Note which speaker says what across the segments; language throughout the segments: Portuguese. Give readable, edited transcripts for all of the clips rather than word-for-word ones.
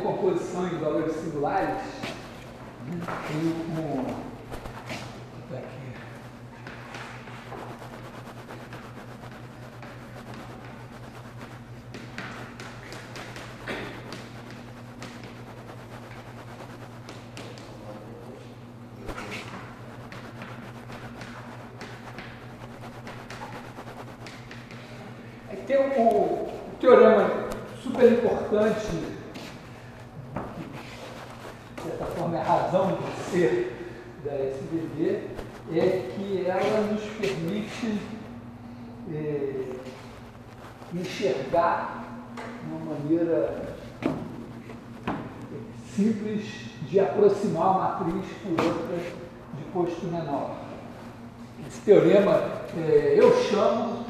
Speaker 1: decomposição em valores singulares, tem aqui. Tem um teorema super importante, de certa forma é a razão de ser da SVD, é que ela nos permite enxergar uma maneira simples de aproximar a matriz por outra de posto menor. Esse teorema eu chamo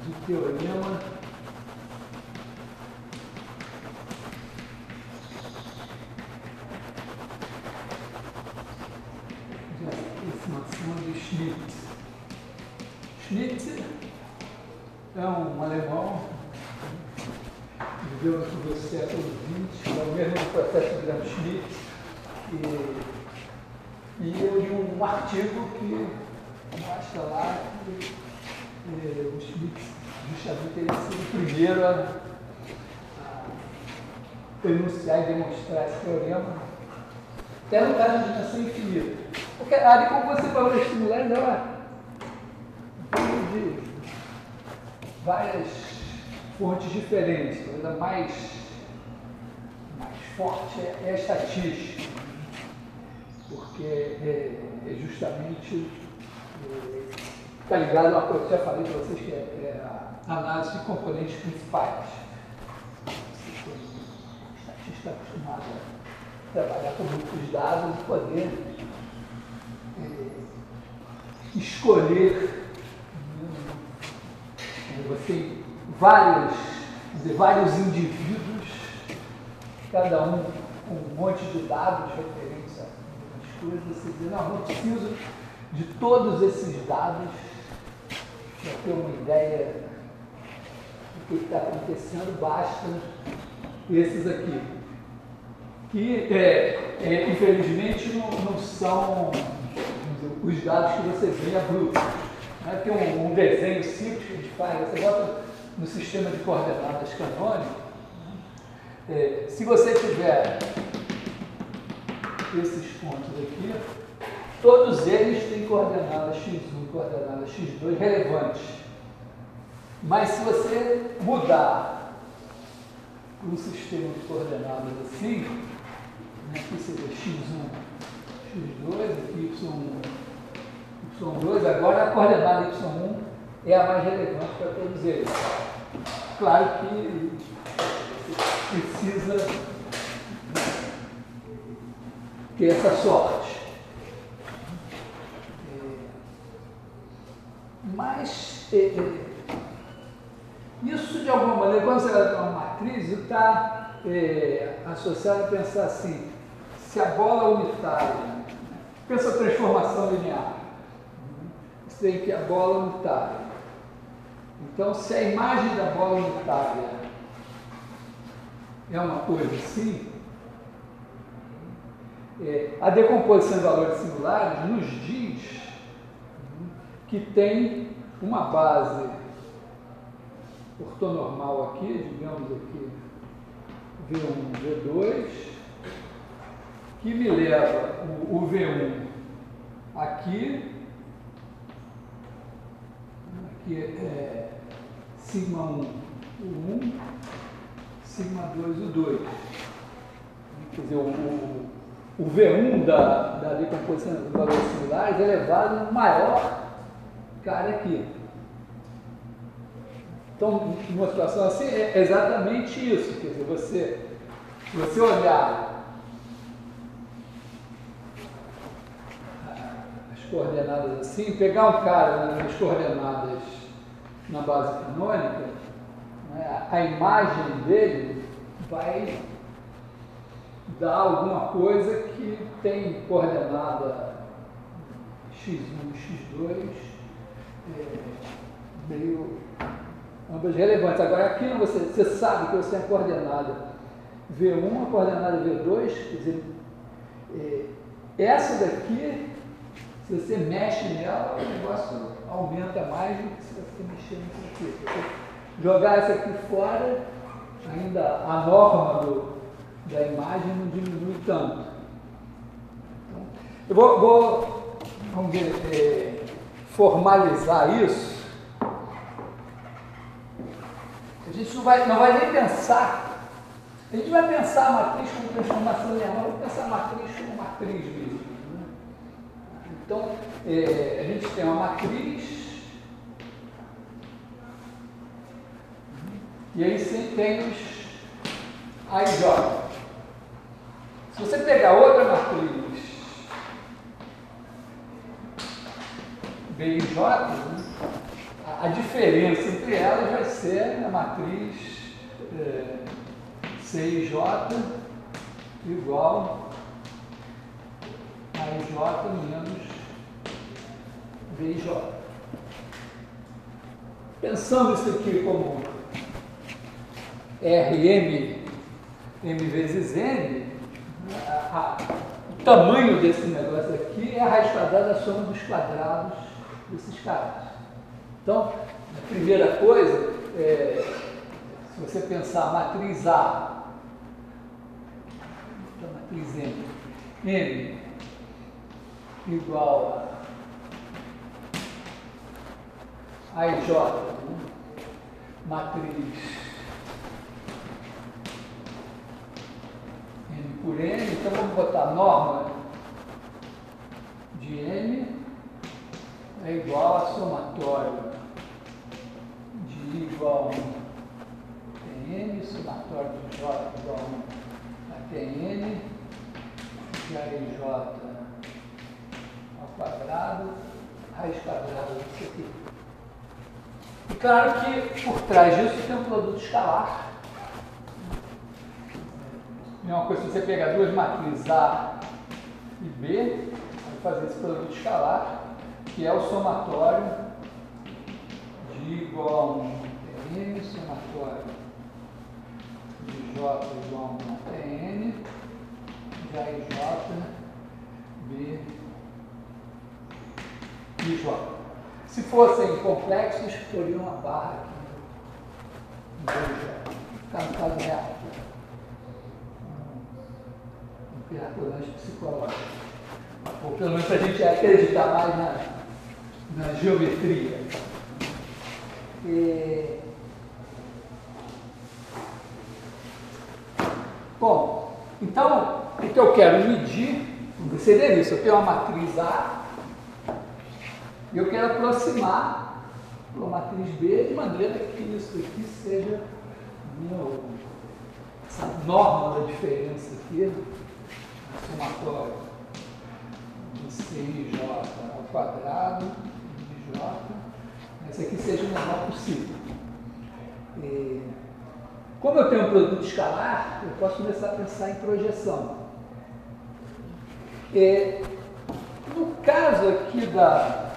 Speaker 1: de teorema de aproximação de Schmidt. Schmidt é um alemão que viveu no começo do século XX, é o mesmo processo de Gram-Schmidt, e eu li um artigo que mostra lá que o Schmidt justamente teria sido o primeiro a enunciar e demonstrar esse teorema, até no caso de dimensão infinita. Porque a decomposição de valores singulares é de várias fontes diferentes. A coisa mais forte é a estatística, porque é justamente está ligado a uma coisa que eu já falei para vocês, que é a análise de componentes principais. O estatístico está acostumado a trabalhar com muitos dados e poder escolher. Você tem vários indivíduos, cada um com um monte de dados referentes a algumas coisas. Você diz, não preciso de todos esses dados para ter uma ideia do que está acontecendo, basta esses aqui. Que, infelizmente, não são os dados que você vê brutos. Né? Tem um desenho simples que a gente faz, você bota no sistema de coordenadas canônico. Se você tiver esses pontos aqui, todos eles têm coordenadas x1 e coordenadas x2 relevantes. Mas se você mudar para um sistema de coordenadas assim, né, aqui seria x1, x2, aqui y1, y2, agora a coordenada y1 é a mais relevante para todos eles. Claro que precisa ter essa sorte. Mas isso, de alguma maneira, quando você vai para uma matriz, está associado a pensar assim, se a bola unitária, pensa a transformação linear, você tem que a bola unitária. Então, se a imagem da bola unitária é uma coisa assim, a decomposição de valores singulares nos diz que tem uma base ortonormal aqui, digamos aqui, V1, V2, que me leva o V1 aqui é sigma 1, o 1, sigma 2, o 2. Quer dizer, o V1 da decomposição dos valores singulares é elevado no maior cara aqui. Então, numa situação assim, é exatamente isso. Quer dizer, se você olhar as coordenadas assim, pegar um cara nas coordenadas na base canônica, né, a imagem dele vai dar alguma coisa que tem coordenada x1 e x2 meio ambas relevantes. Agora aqui você sabe que você tem a coordenada V1, a coordenada V2, quer dizer, essa daqui, se você mexe nela, o negócio aumenta mais do que se você mexer nisso aqui. Se você jogar essa aqui fora, ainda a norma da imagem não diminui tanto. Então, eu vamos ver, formalizar isso. A gente não vai nem pensar. A gente vai pensar a matriz como transformação linear, mas vamos pensar a matriz como matriz mesmo. Né? Então, a gente tem uma matriz, e aí sempre tem os AIJ. Se você pegar outra matriz, BIJ, né, a diferença entre elas vai ser a matriz CIJ igual a IJ menos BIJ. Pensando isso aqui como RM, M vezes N, o tamanho desse negócio aqui é a raiz quadrada da soma dos quadrados desses caras. Então, a primeira coisa, se você pensar a matriz A, a matriz M igual a IJ, né? Matriz M por N, então vamos botar a norma de M é igual a somatório de I igual a TN, somatório de J igual a TN, de AIJ ao quadrado, raiz quadrada disso aqui. E claro que por trás disso tem um produto escalar. É uma coisa, se você pegar duas matrizes A e B, vai fazer esse produto escalar, que é o somatório de I igual a TN, somatório de J igual a TN, de AIJ, B e J. Se fossem complexos, poriam uma barra aqui no ficar no caso real. Miraculante psicológico. Ou pelo menos para a gente acreditar mais na geometria. Bom, então, o que eu quero medir seria isso. Eu tenho uma matriz A e eu quero aproximar para a matriz B de maneira que isso aqui seja essa norma da diferença aqui, somatório de CIJ ao quadrado de J, esse aqui seja o menor possível. Como eu tenho um produto escalar, eu posso começar a pensar em projeção. No caso aqui da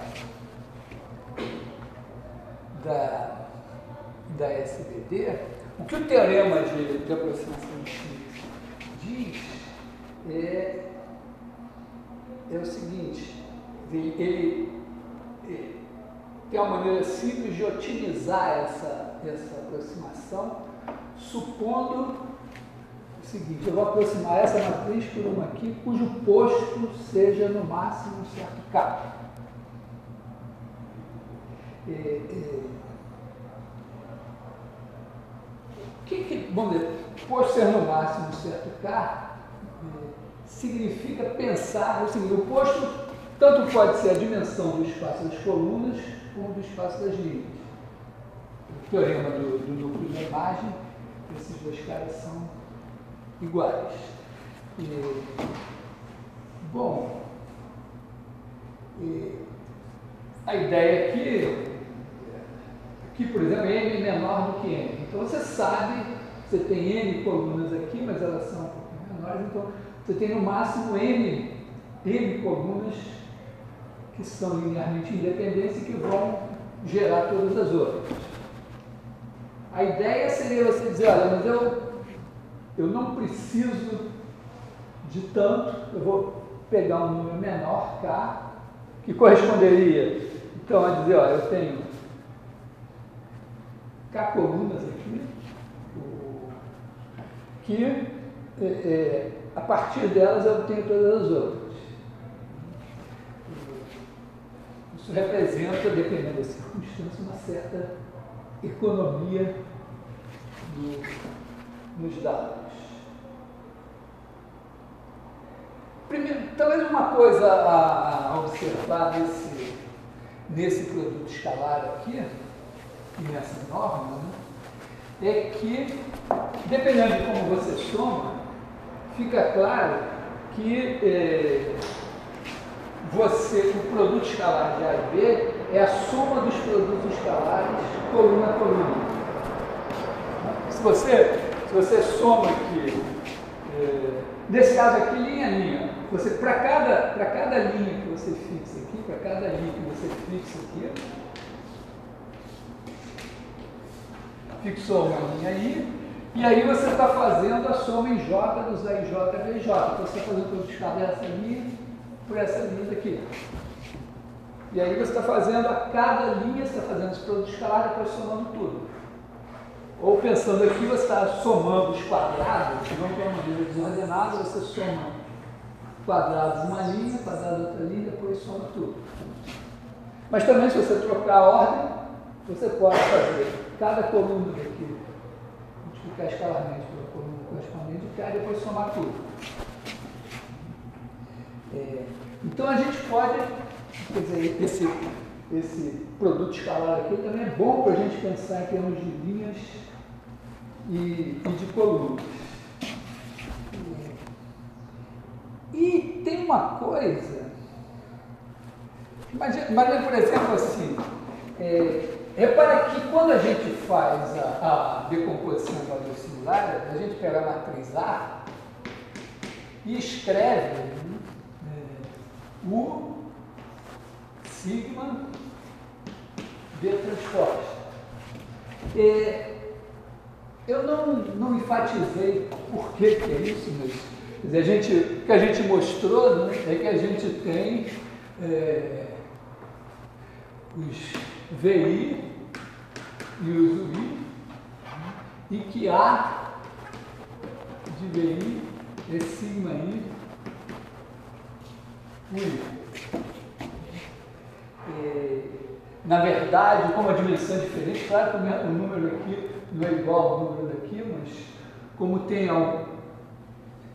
Speaker 1: SVD, o que o teorema de aproximação diz é o seguinte: ele tem uma maneira simples de otimizar essa aproximação, supondo o seguinte: eu vou aproximar essa matriz por uma aqui, cujo posto seja no máximo um certo K. Vamos dizer, posto ser no máximo um certo K, significa pensar, assim, o posto tanto pode ser a dimensão do espaço das colunas como do espaço das linhas. O teorema do núcleo da imagem, esses dois caras são iguais. Bom, a ideia aqui, por exemplo, M é menor do que N. Então você sabe, você tem N colunas aqui, mas elas são um pouquinho menores, então você tem no máximo N colunas que são linearmente independentes e que vão gerar todas as outras. A ideia seria você dizer, olha, mas eu não preciso de tanto, eu vou pegar um número menor, K, que corresponderia, então, a dizer, ó, eu tenho K colunas aqui, que a partir delas eu tenho todas as outras. Isso representa, dependendo da circunstância, uma certa economia nos dados. Primeiro, talvez uma coisa a observar nesse produto escalar aqui, e nessa norma, né, é que, dependendo de como você soma, fica claro que o produto escalar de A e B é a soma dos produtos escalares coluna a coluna. Se você soma aqui, nesse caso aqui, linha a linha, para cada linha que você fixa aqui, para cada linha que você fixa aqui, fixou uma linha aí, e aí você está fazendo a soma em J dos AIJ e BJ. Então você está fazendo o produto escalar dessa linha por essa linha daqui. E aí você está fazendo a cada linha, você está fazendo esse produto escalar e depois somando tudo. Ou pensando aqui, você está somando os quadrados, não de uma maneira desordenada, você soma quadrados uma linha, quadrado outra linha, depois soma tudo. Mas também, se você trocar a ordem, você pode fazer cada coluna daqui, multiplicar escalarmente pela coluna correspondente de K e depois somar tudo. Então a gente pode, quer dizer, esse produto escalar aqui também é bom para a gente pensar em termos de linhas e de colunas. E tem uma coisa, imagina por exemplo assim, repara que quando a gente faz a decomposição de valores singulares, a gente pega a matriz A e escreve U sigma B transposta. Eu não enfatizei por que é isso, mas quer dizer, o que a gente mostrou, né, é que a gente tem os VI e os UI, e que A de VI é sigma I UI. Na verdade, como a dimensão é diferente, claro que o número aqui não é igual ao número daqui, mas como tem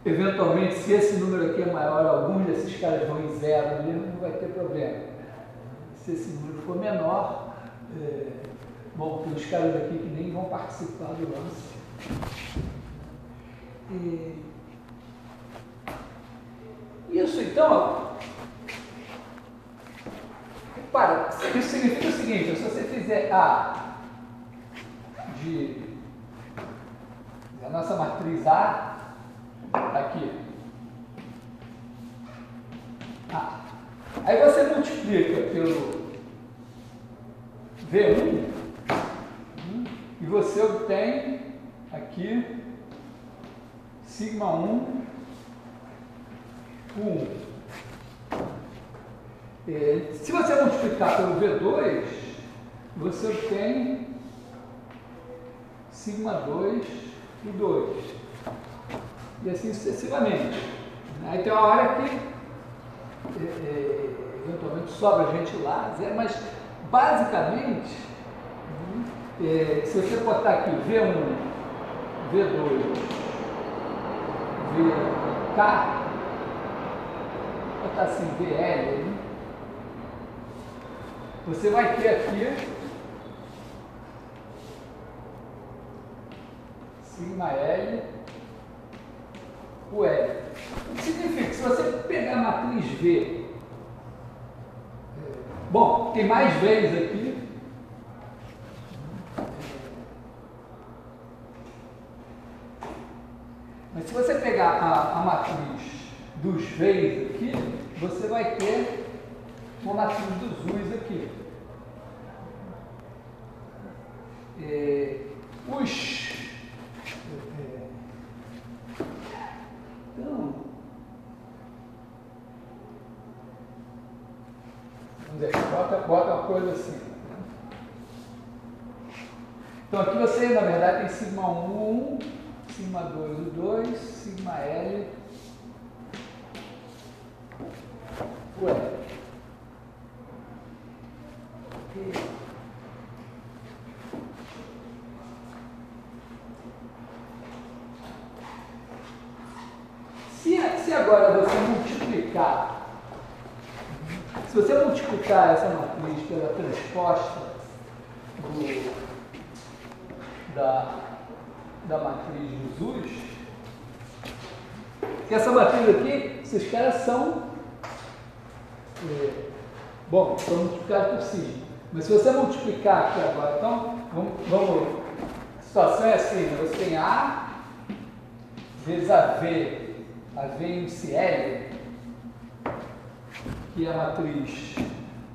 Speaker 1: eventualmente, se esse número aqui é maior, alguns desses caras vão em zero mesmo, não vai ter problema. Se esse número for menor, bom, tem uns caras aqui que nem vão participar do lance. Isso, então, repara, isso significa o seguinte: se você fizer A a nossa matriz A, aqui, A. Aí você multiplica pelo V1 e você obtém aqui sigma 1 1. Se você multiplicar pelo V2, você obtém sigma 2 e 2. E assim sucessivamente. Aí tem uma hora que eventualmente sobra gente lá, mas basicamente, se você botar aqui V1, V2, VK, botar assim VL, você vai ter aqui sigma L, o L. O que significa que se você pegar a matriz V, bom, tem mais V's aqui, mas se você pegar a matriz dos V's aqui, você vai ter uma matriz dos U's aqui. vamos dizer, bota uma coisa assim. Então aqui você, na verdade, tem sigma 1, 1, sigma 2, 2, sigma L, o L. Se agora você multiplicar, se você multiplicar essa matriz pela transposta da matriz deZus, que essa matriz aqui, esses caras são, são multiplicados por si. Mas se você multiplicar aqui agora, então, a situação é assim, né? Você tem A vezes AV índice L, que é a matriz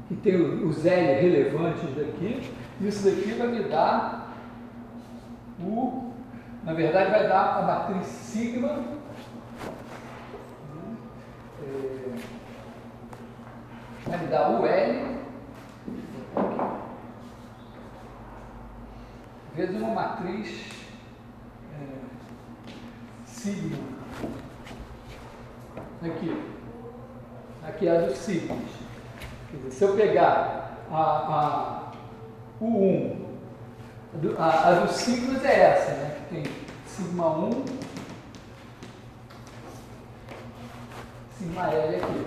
Speaker 1: que tem os L relevantes daqui, isso daqui vai me dar na verdade vai dar a matriz sigma, vai me dar o L vezes uma matriz sigma. Aqui é a dos sigmas. Quer dizer, se eu pegar o 1, a dos sigmas é essa, né? Que tem sigma 1, sigma L aqui.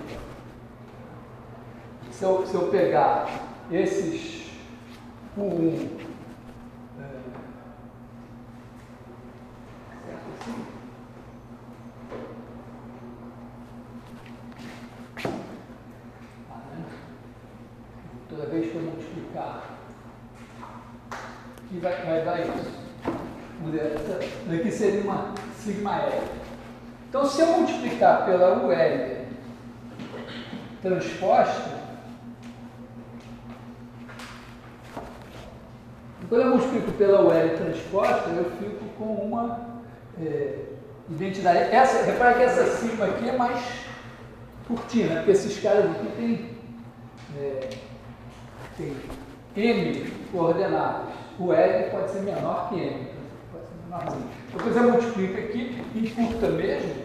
Speaker 1: Se eu pegar esses, o 1, certo assim? Toda vez que eu multiplicar, aqui vai dar isso. Essa daqui seria uma sigma L. Então, se eu multiplicar pela UL transposta, quando eu multiplico pela UL transposta, eu fico com uma identidade. Repara que essa sigma aqui é mais curtinha, porque esses caras aqui tem M coordenadas. O L pode ser menor que M. Pode ser menorzinho. Então, você multiplica aqui, encurta mesmo,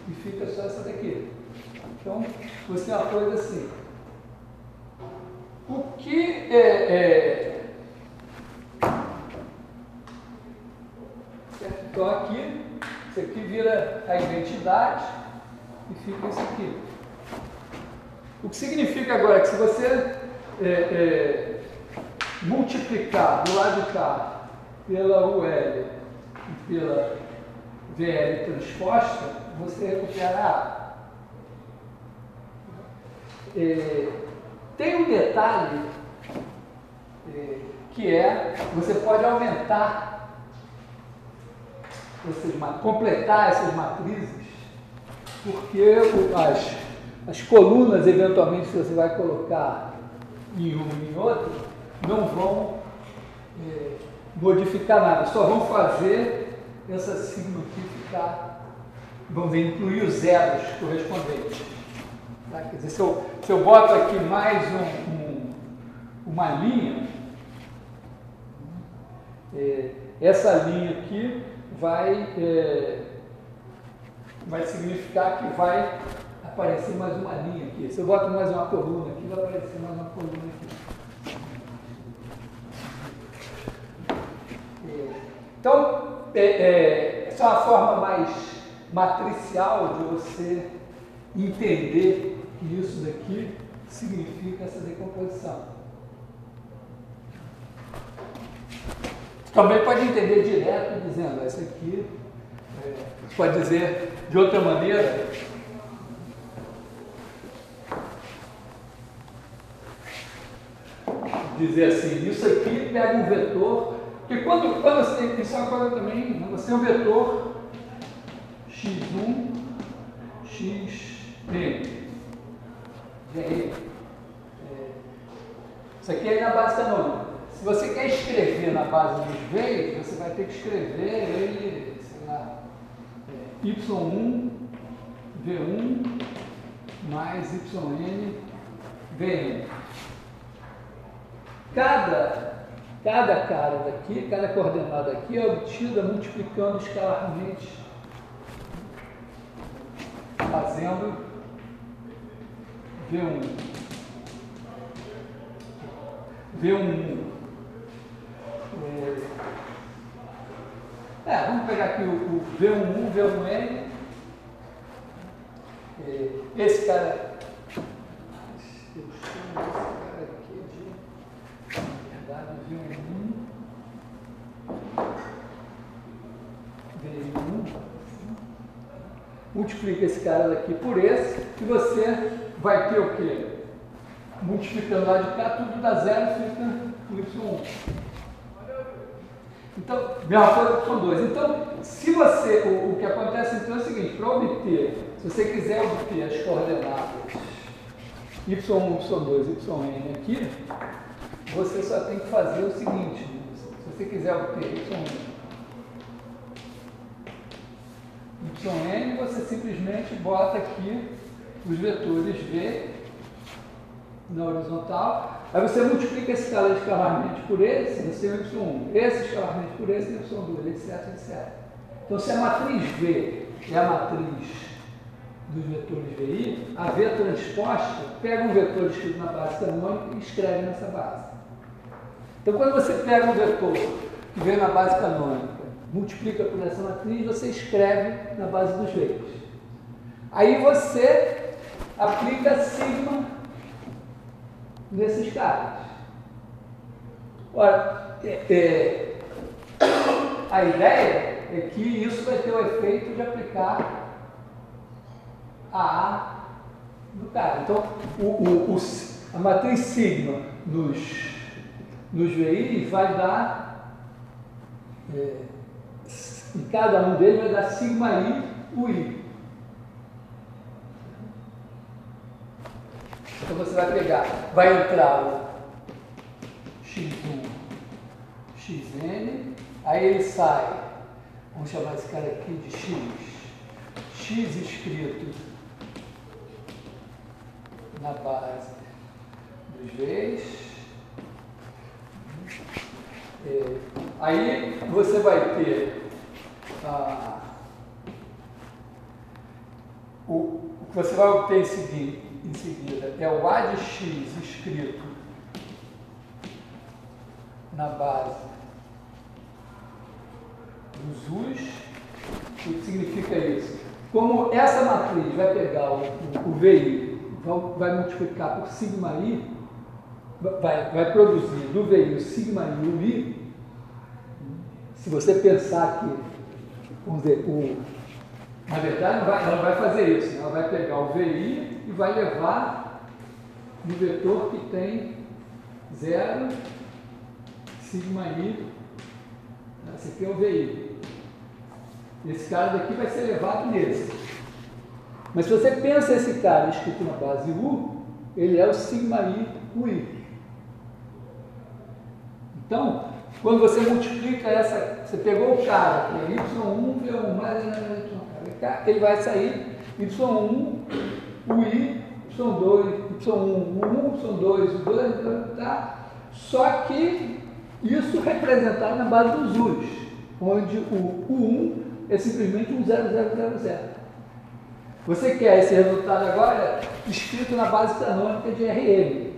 Speaker 1: e fica só essa daqui. Então, você tem uma coisa assim. O que certo? Então, aqui, isso aqui vira a identidade e fica isso aqui. O que significa agora que se você multiplicar do lado de cá pela UL e pela VL transposta, você recupera A. Tem um detalhe que você pode aumentar, ou seja, completar essas matrizes, porque as colunas, eventualmente, que você vai colocar em um e em outro, não vão modificar nada, só vão fazer essa sigma aqui ficar, vamos dizer, incluir os zeros correspondentes. Tá? Quer dizer, se eu boto aqui mais uma linha, essa linha aqui vai significar que vai aparecer mais uma linha aqui. Se eu boto mais uma coluna aqui, vai aparecer mais uma coluna aqui. Então, essa é uma forma mais matricial de você entender que isso daqui significa essa decomposição. Você também pode entender direto dizendo, essa aqui, você pode dizer de outra maneira, dizer assim, isso aqui pega um vetor, porque quando você tem, isso é uma coisa também, né? Você tem um vetor x1, xn, isso aqui é na base canônica. Se você quer escrever na base dos veios, você vai ter que escrever ele, sei lá, y1, v1, mais yn, V1. Cada cara daqui, cada coordenada aqui é obtida multiplicando escalarmente, fazendo V1. Vamos pegar aqui o V11, V1N. Esse cara, eu chamo esse cara aqui de, na verdade, V1. Multiplica esse cara daqui por esse, e você vai ter o quê? Multiplicando lá de cá, tudo dá zero, fica o Y1. Então, mesma coisa com o 2. Então, se você, o que acontece então é o seguinte, para obter, se você quiser obter as coordenadas Y1, Y2, YN aqui, você só tem que fazer o seguinte, se você quiser obter YN, você simplesmente bota aqui os vetores V na horizontal, aí você multiplica esse cara escalarmente por esse, você tem o Y1, esse escalarmente por esse, Y2, etc, etc. Então, se a matriz V é a matriz dos vetores VI, a V transposta pega um vetor escrito na base canônica e escreve nessa base. Então, quando você pega um vetor que vem na base canônica, multiplica por essa matriz, você escreve na base dos veios. Aí você aplica sigma nesses caras. Ora, a ideia é que isso vai ter o efeito de aplicar a A do cara. Então, a matriz sigma nos VI vai dar, em cada um deles vai dar sigma I, o I. Então você vai pegar, vai entrar o x1, xn, aí ele sai, vamos chamar esse cara aqui de x escrito na base dos veios. Aí você vai ter o que você vai obter em seguida é o A de x escrito na base dos U's. O que significa isso? Como essa matriz vai pegar o VI, vai multiplicar por sigma I, vai produzir do VI o sigma I e o I, se você pensar que, vamos dizer, na verdade ela não vai fazer isso, né? Ela vai pegar o VI e vai levar no vetor que tem 0, sigma I, esse aqui é o VI. Esse cara daqui vai ser levado nesse. Mas se você pensa esse cara escrito na base U, ele é o sigma I, o I. Então, quando você multiplica você pegou o cara, que é Y1, V1 mais Y, ele vai sair Y1, o I, Y2, Y1, o 1, Y2, o 2, tá? Só que isso representado na base dos U's, onde o 1 é simplesmente um 0, 0, 0, 0. Você quer esse resultado agora escrito na base canônica de Rm.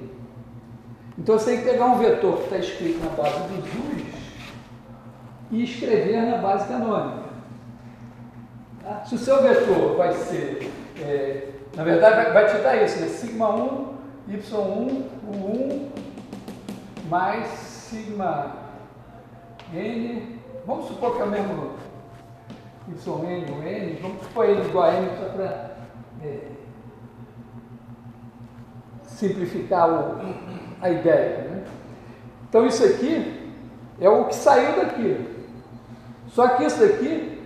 Speaker 1: Então você tem que pegar um vetor que está escrito na base dos U's e escrever na base canônica. Tá? Se o seu vetor vai ser, na verdade vai te dar isso, né? Sigma 1, Y1, U1, mais sigma N, vamos supor que é o mesmo YN, o N, vamos supor ele igual a N só para simplificar a ideia. Né? Então isso aqui é o que saiu daqui. Só que isso daqui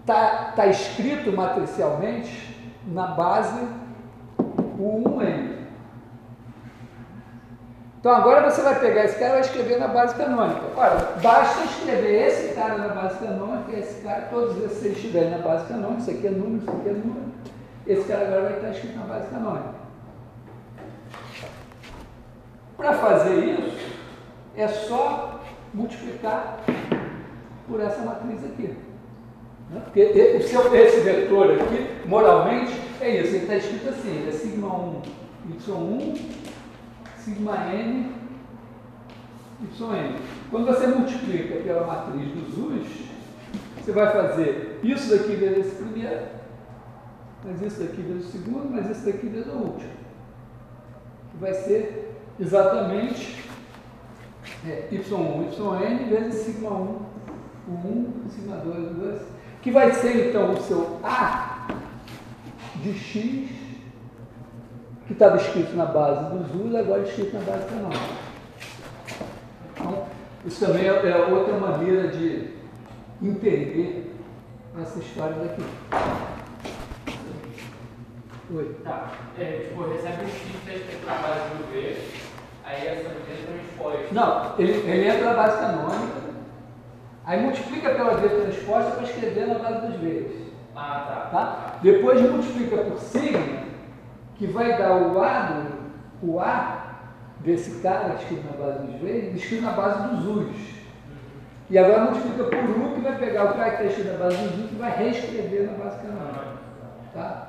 Speaker 1: está escrito matricialmente na base U1N. Então agora você vai pegar esse cara e vai escrever na base canônica. Ora, basta escrever esse cara na base canônica, esse cara, todos esses vocês estiverem na base canônica, isso aqui é número, isso aqui é número, esse cara agora vai estar escrito na base canônica. Para fazer isso, é só multiplicar por essa matriz aqui. Né? Porque esse vetor aqui, moralmente, é isso. Ele está escrito assim, é sigma 1, y1, sigma n, yn. Quando você multiplica pela matriz dos u's, você vai fazer isso daqui vezes esse primeiro, mas isso daqui vezes o segundo, mas isso daqui vezes o último. Que vai ser exatamente y1, yn vezes sigma 1, o 1, sigma 2, o 2, que vai ser então o seu A de x, que estava escrito na base dos u's, agora escrito na base canônica. Então, isso também é outra maneira de entender essa história daqui. Oi.
Speaker 2: Tá. Tipo, recebe o x, está escrito na base do v, aí essa v transposta.
Speaker 1: Não, ele entra na base canônica, aí multiplica pela v transposta para escrever na base dos v's.
Speaker 2: Ah,
Speaker 1: Tá? Depois multiplica por sigma, que vai dar o A desse cara escrito na base dos v's, escrito na base dos u's. E agora multiplica por U, que vai pegar o cara que está escrito na base dos u's e vai reescrever na base canônica. Tá?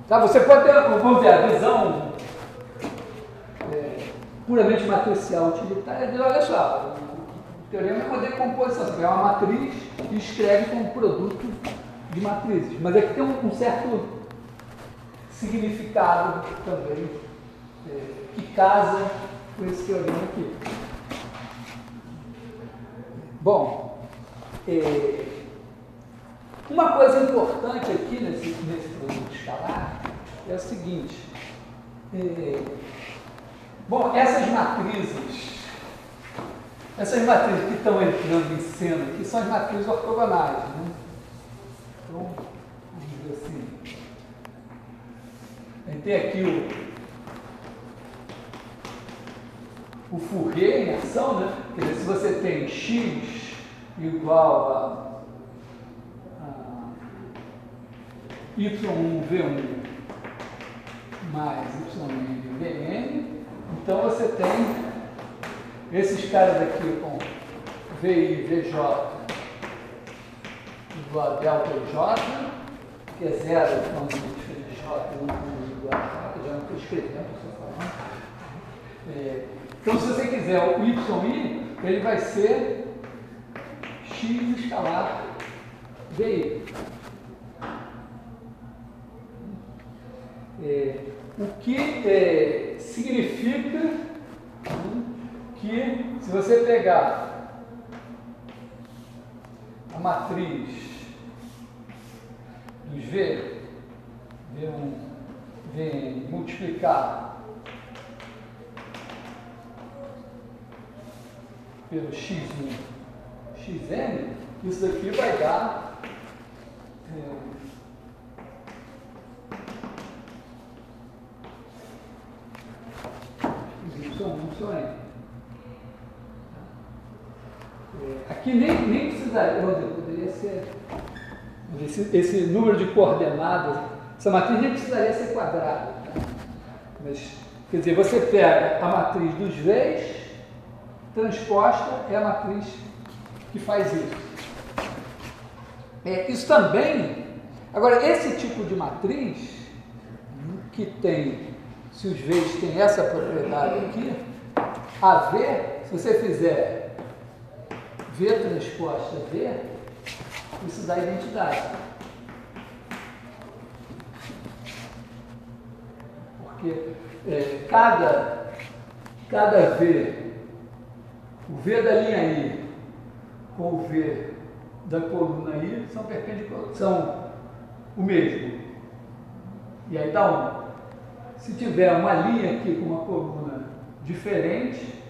Speaker 1: Tá, você pode ter, vamos ver, a visão puramente matricial utilitária de, olha só, o teorema é uma decomposição, você pega uma matriz e escreve como produto de matrizes, mas aqui tem um certo significado também que casa com esse teorema aqui. Bom, uma coisa importante aqui nesse produto escalar é o seguinte, bom, essas matrizes que estão entrando em cena aqui são as matrizes ortogonais, né? Então, vamos dizer assim, a gente tem aqui o Fourier em ação, né? Quer dizer, se você tem x igual a y1v1 mais yn/vn, então você tem esses caras aqui com vi, vj igual a delta j, que é 0 quando diferente de j, 1 igual a j, já não estou escrevendo, estou falando. Então, se você quiser o yi, ele vai ser x escalar vi. O que significa que, se você pegar a matriz dos V, V1, Vn, multiplicar pelo x1, xn, isso daqui vai dar y1. Aqui nem precisaria, poderia ser esse número de coordenadas, essa matriz nem precisaria ser quadrada. Tá? Mas, quer dizer, você pega a matriz dos V's, transposta é a matriz que faz isso. Isso também, agora, esse tipo de matriz, que tem, se os V's têm essa propriedade aqui, a V, se você fizer V transposta V, isso dá identidade. Porque cada V, o V da linha I com o V da coluna I são perpendiculares, são o mesmo. E aí dá 1. Se tiver uma linha aqui com uma coluna diferente,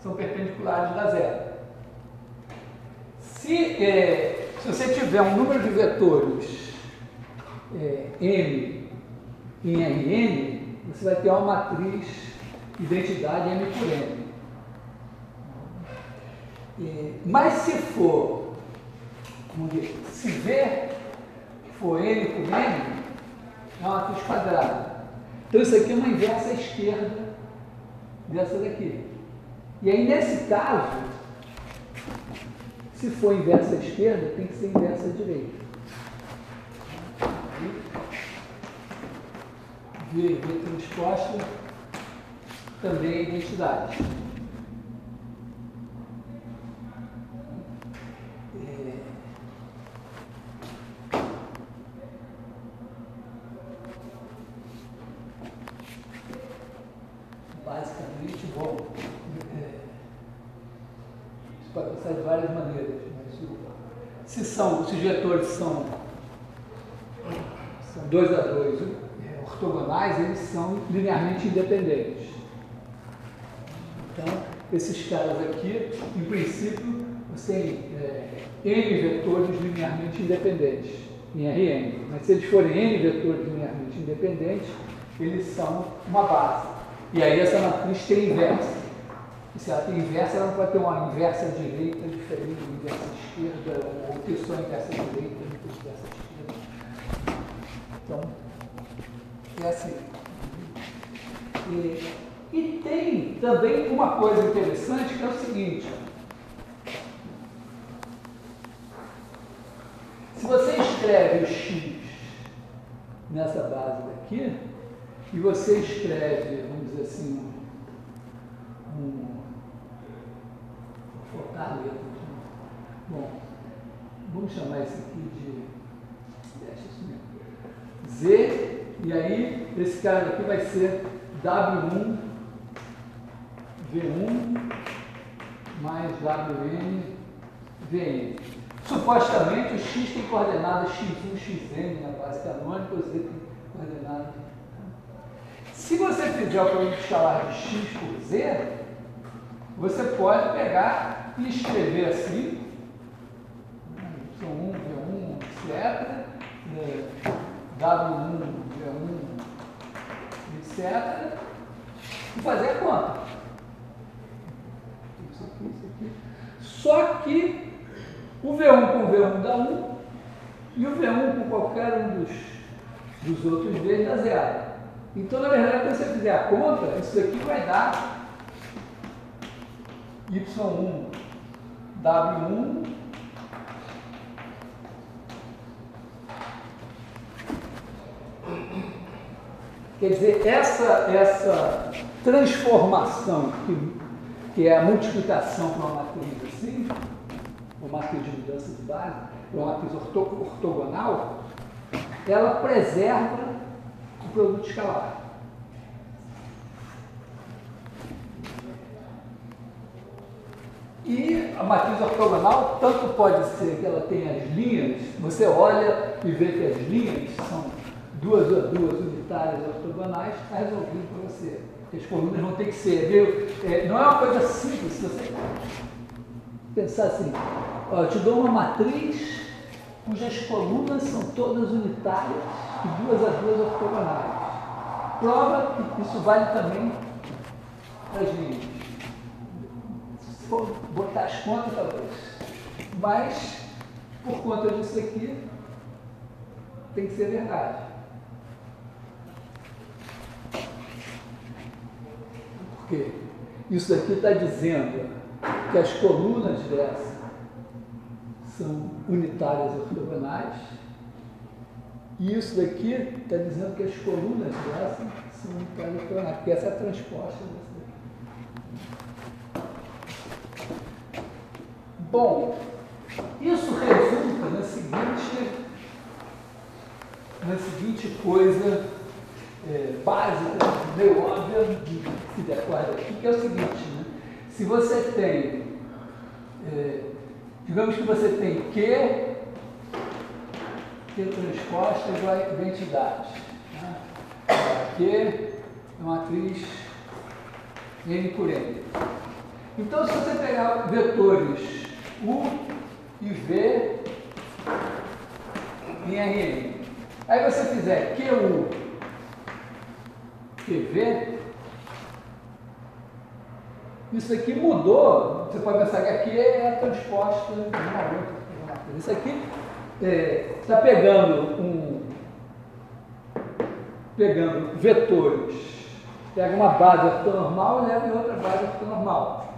Speaker 1: são perpendiculares da 0. Se você tiver um número de vetores M em Rn, você vai ter uma matriz identidade M por N. Mas se for, vamos dizer, se V for N por N, é uma matriz quadrada. Então isso aqui é uma inversa esquerda dessa daqui. E aí nesse caso, se for inversa esquerda, tem que ser inversa direita. V transposta também é identidade. Basicamente, bom, isso pode passar de várias maneiras, mas se os vetores são 2 a 2 ortogonais, eles são linearmente independentes. Então, esses caras aqui, em princípio, você tem N vetores linearmente independentes, em Rn. Mas se eles forem N vetores linearmente independentes, eles são uma base. E aí essa matriz tem inversa. E se ela tem inversa, ela não pode ter uma inversa direita diferente de inversa esquerda, ou ter só inversa direita e inversa esquerda. Então, é assim. E tem também uma coisa interessante que é o seguinte. Se você escreve o x nessa base daqui, e você escreve, vamos dizer assim, vou focar letras, né? Bom, vamos chamar isso aqui de, deixa isso mesmo, Z, e aí esse cara aqui vai ser W1, V1, mais WN, VN. Supostamente o x tem coordenadas x1, xn na base canônica, o z tem coordenadas. Se você fizer o produto escalar de x por z, você pode pegar e escrever assim, y1, v1, etc., w1, v1, etc., e fazer a conta. Isso aqui, isso aqui. Só que o V1 com o V1 dá 1 e o V1 com qualquer um dos outros V's dá 0. Então, na verdade, quando você fizer a conta, isso aqui vai dar Y1, W1, quer dizer, essa transformação que é a multiplicação para uma matriz assim, uma matriz de mudança de base, uma matriz ortogonal, ela preserva o produto escalar. E a matriz ortogonal tanto pode ser que ela tenha as linhas, você olha e vê que as linhas são duas unitárias ortogonais, está resolvido para você. Porque as colunas vão ter que ser, viu? Não é uma coisa simples, se você pensar assim, ó, eu te dou uma matriz cujas colunas são todas unitárias e 2 a 2 ortogonais. Prova que isso vale também para as linhas. Se for botar as contas, talvez. Mas, por conta disso aqui, tem que ser verdade. Por quê? Isso aqui está dizendo que as colunas dessa são unitárias ortogonais, e isso daqui está dizendo que as colunas dessa são unitárias ortogonais, porque essa é a transposta dessa daqui. Bom, isso resulta na seguinte coisa básica, meio óbvia, que se decorda aqui, que é o seguinte, né? Se você tem, digamos que você tem Q transposta igual a identidade. Né? Q é uma matriz N por N. Então, se você pegar vetores U e V em Rn, aí você fizer QU, QV, isso aqui mudou. Você pode pensar que aqui é a transposta de uma outra. Isso aqui está pegando pegando vetores, pega uma base ortonormal e leva em outra base ortonormal.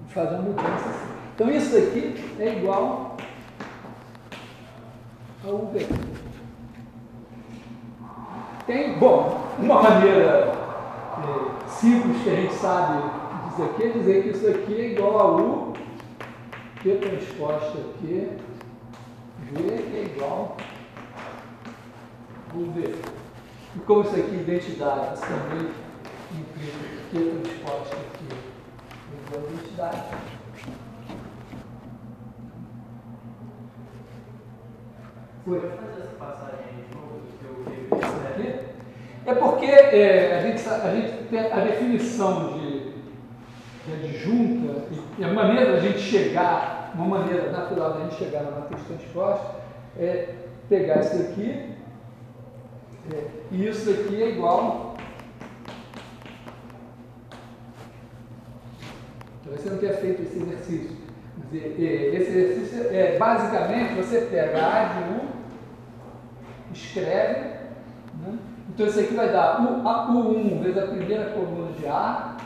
Speaker 1: Faz uma mudança assim. Então isso aqui é igual ao UV. Tem, bom, uma maneira simples que a gente sabe dizer aqui é dizer que isso aqui é igual a U, Q transposta Q, V é igual a UV. E como isso aqui é identidade, isso também implica Q transposta Q é igual a identidade.
Speaker 2: Pode fazer essa passagem de novo do que eu vi
Speaker 1: aqui? É porque a gente tem a definição de adjunta e a maneira da gente chegar, uma maneira natural da gente chegar na matriz transposta é pegar isso aqui e isso aqui é igual. Talvez você não tenha feito esse exercício. Esse exercício é basicamente você pega A de U, escreve, né? Então isso aqui vai dar U1 vezes a primeira coluna de A,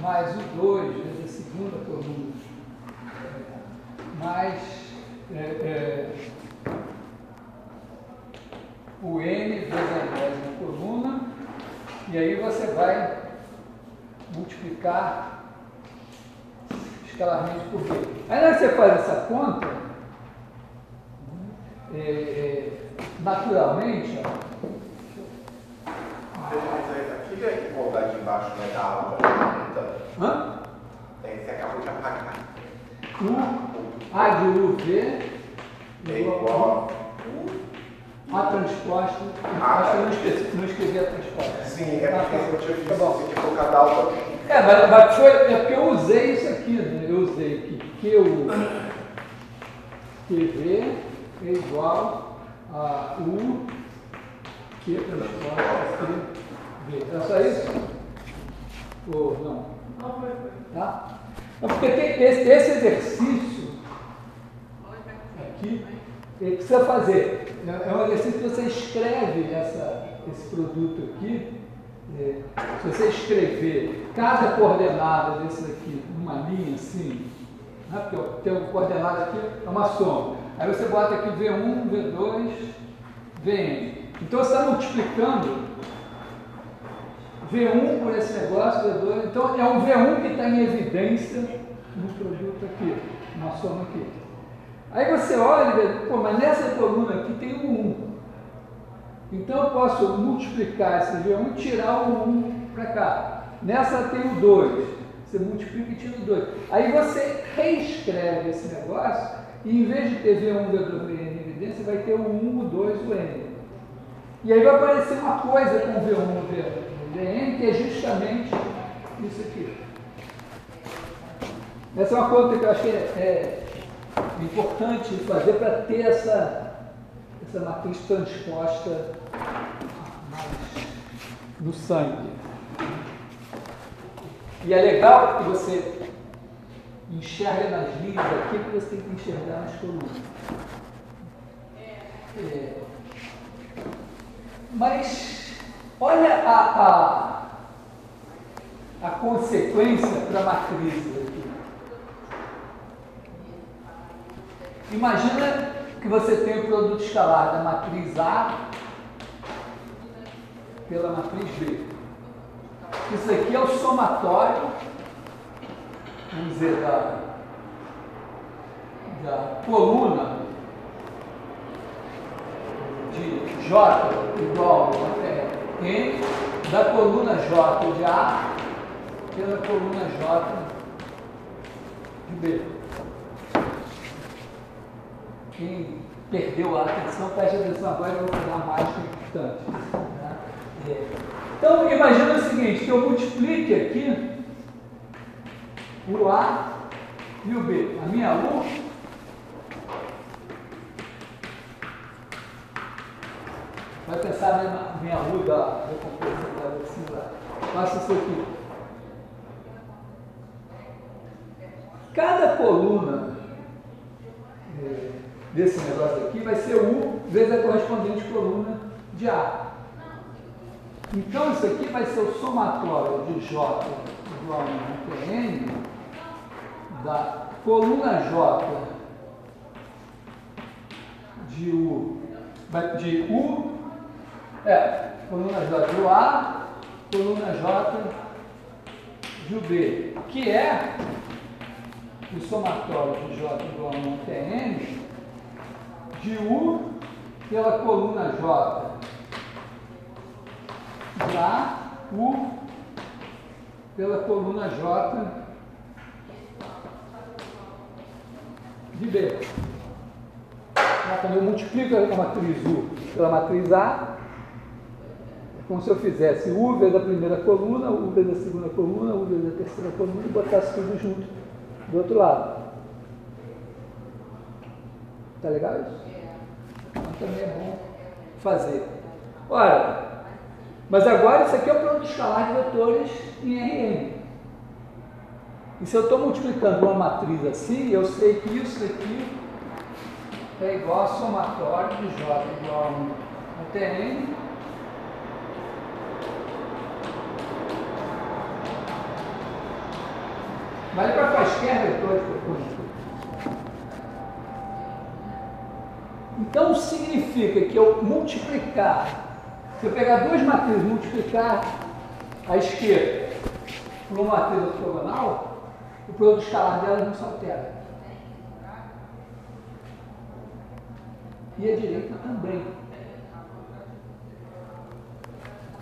Speaker 1: mais U2 vezes a segunda coluna, mais o N vezes a enésima coluna, e aí você vai multiplicar escalarmente por B. Aí na hora que você faz essa conta, naturalmente, ó,
Speaker 3: aqui é igualdade de embaixo, né, da aula, então, você acabou de apagar.
Speaker 1: A de UV
Speaker 3: É igual
Speaker 1: a transposta. Eu não escrevi a transposta.
Speaker 3: Sim, é porque eu tinha visto
Speaker 1: você
Speaker 3: que colocar da aula.
Speaker 1: É porque eu usei isso aqui, né? Eu usei aqui QV é igual a U Q transposta QV. É só isso? Ou não?
Speaker 2: Não, foi.
Speaker 1: Tá? Porque tem esse exercício aqui que precisa fazer. É um exercício que você escreve esse produto aqui. Se você escrever cada coordenada desse aqui numa linha assim, né? Porque tem uma coordenada aqui, é uma soma. Aí você bota aqui V1, V2, Vn. Então você está multiplicando V1 por esse negócio, V2. Então é um V1 que está em evidência no produto aqui, na soma aqui. Aí você olha e vê, pô, mas nessa coluna aqui tem um 1. Então eu posso multiplicar esse V1 e tirar o 1 para cá. Nessa tem o 2. Você multiplica e tira o 2. Aí você reescreve esse negócio e em vez de ter V1, V2, Vn em evidência, vai ter o 1, o 2, o N. E aí vai aparecer uma coisa com o V1, o Vn, que é justamente isso aqui. Essa é uma conta que eu acho que é importante fazer para ter essa matriz transposta no sangue. E é legal que você enxerga nas linhas aqui que você tem que enxergar nas colunas. Mas olha a consequência para a matriz aqui. Imagina que você tem o produto escalar da matriz A pela matriz B. Isso aqui é o somatório, vamos dizer, da coluna de J igual a N, da coluna J de A pela coluna J de B. Quem perdeu a atenção, preste atenção agora, eu vou fazer uma mágica importante. Então, imagina o seguinte, que eu multiplique aqui o A e o B. A minha U vai pensar na minha U da composição assim lá. Faça isso aqui. Cada coluna desse negócio aqui vai ser U vezes a correspondente coluna de A. Então, isso aqui vai ser o somatório de J igual a Tn da coluna J de U, coluna J de A, coluna J de UB, que é o somatório de J igual a Tn de U pela coluna J de A, U pela coluna J de B. Quando eu multiplico a matriz U pela matriz A, é como se eu fizesse U vezes a primeira coluna, U vezes a segunda coluna, U vezes a terceira coluna e botasse tudo junto do outro lado. Tá legal isso? Então também é bom fazer. Ora, mas agora isso aqui é o produto escalar de vetores em Rn. E se eu estou multiplicando uma matriz assim, eu sei que isso aqui é igual a somatório de J igual a Tn vale para quaisquer vetores que eu conheço. Então significa que eu multiplicar, se eu pegar duas matrizes e multiplicar a esquerda por uma matriz ortogonal, o produto escalar delas não se altera. E a direita também.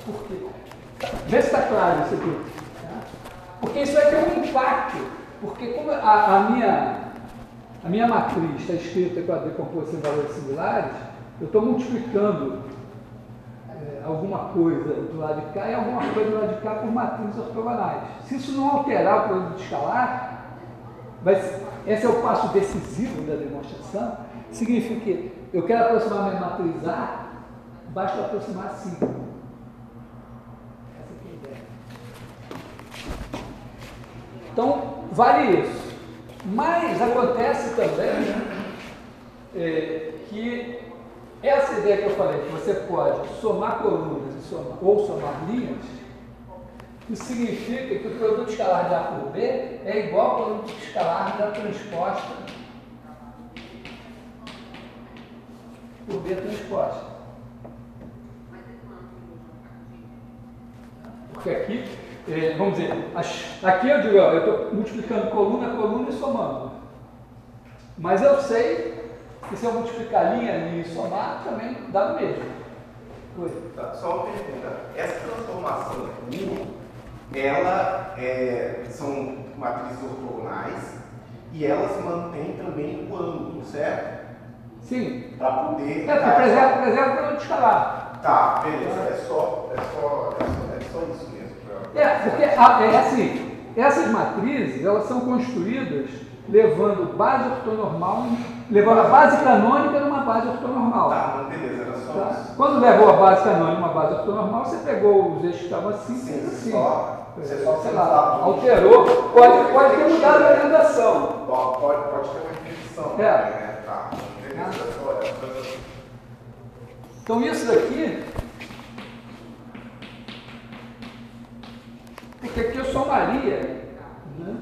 Speaker 1: Por quê? Vê se está claro isso aqui. Tá? Porque isso vai ter um impacto. Porque como a minha matriz está escrita com a decomposição de valores similares, eu estou multiplicando alguma coisa do lado de cá e alguma coisa do lado de cá por matrizes ortogonais. Se isso não alterar o produto escalar, esse é o passo decisivo da demonstração, significa que eu quero aproximar a minha matriz A, basta eu aproximar assim. Essa aqui é a ideia. Então, vale isso. Mas acontece também que essa ideia que eu falei, que você pode somar colunas ou somar linhas, isso significa que o produto escalar de A por B é igual ao produto escalar da transposta por B transposta. Porque aqui, vamos dizer, aqui eu digo, eu estou multiplicando coluna a coluna e somando. Mas eu sei que se eu multiplicar linha e somar, também dá o mesmo.
Speaker 3: Só uma pergunta. Essa transformação aqui, são matrizes ortogonais e elas mantêm também o ângulo, certo?
Speaker 1: Sim.
Speaker 3: Para poder.
Speaker 1: Preserva o produto escalar.
Speaker 3: Tá, beleza. É só isso mesmo.
Speaker 1: Porque assim, essas matrizes, elas são construídas levando base ortonormal, levando a base canônica numa base ortonormal.
Speaker 3: Tá, beleza, era só
Speaker 1: Tá?
Speaker 3: isso.
Speaker 1: Quando levou a base canônica numa base ortonormal, você pegou os eixos que estavam assim,
Speaker 3: Sim,
Speaker 1: assim.
Speaker 3: você só
Speaker 1: Sei lá, alterou, pode ter mudado a orientação.
Speaker 3: Pode ter uma repetição. Né? Tá, beleza,
Speaker 1: Então isso daqui, porque aqui eu somaria, né?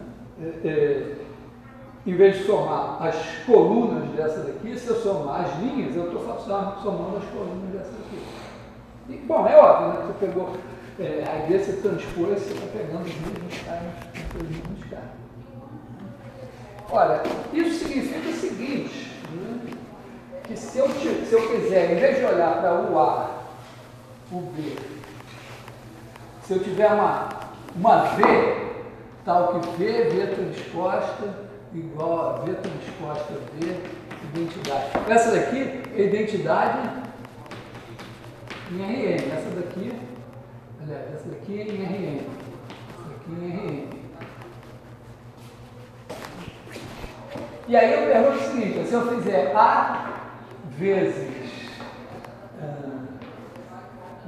Speaker 1: Em vez de somar as colunas dessa daqui, se eu somar as linhas, eu estou somando as colunas dessa daqui. E, bom, é óbvio, né? Você pegou, a ideia de você transpor, você está pegando os mesmos caras. Olha, isso significa o seguinte, né? Que se eu quiser, em vez de olhar para o A, o B, se eu tiver uma V, tal que V transposta igual a V transposta V, identidade. Essa daqui é identidade em Rn. Essa daqui é em Rn. Essa daqui é em Rn. E aí eu pergunto o seguinte, se eu fizer A vezes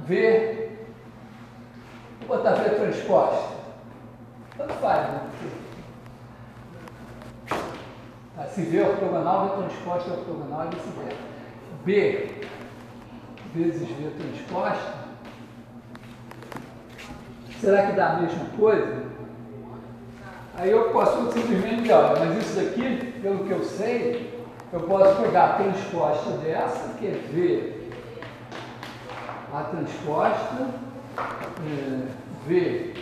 Speaker 1: V, vou botar V transposta, tanto faz, né? Se V ortogonal, V transposta é ortogonal e vice-versa. B vezes V transposta será que dá a mesma coisa? Aí eu posso simplesmente dizer, olha, mas isso daqui, pelo que eu sei, eu posso pegar a transposta dessa, que é V, A transposta, V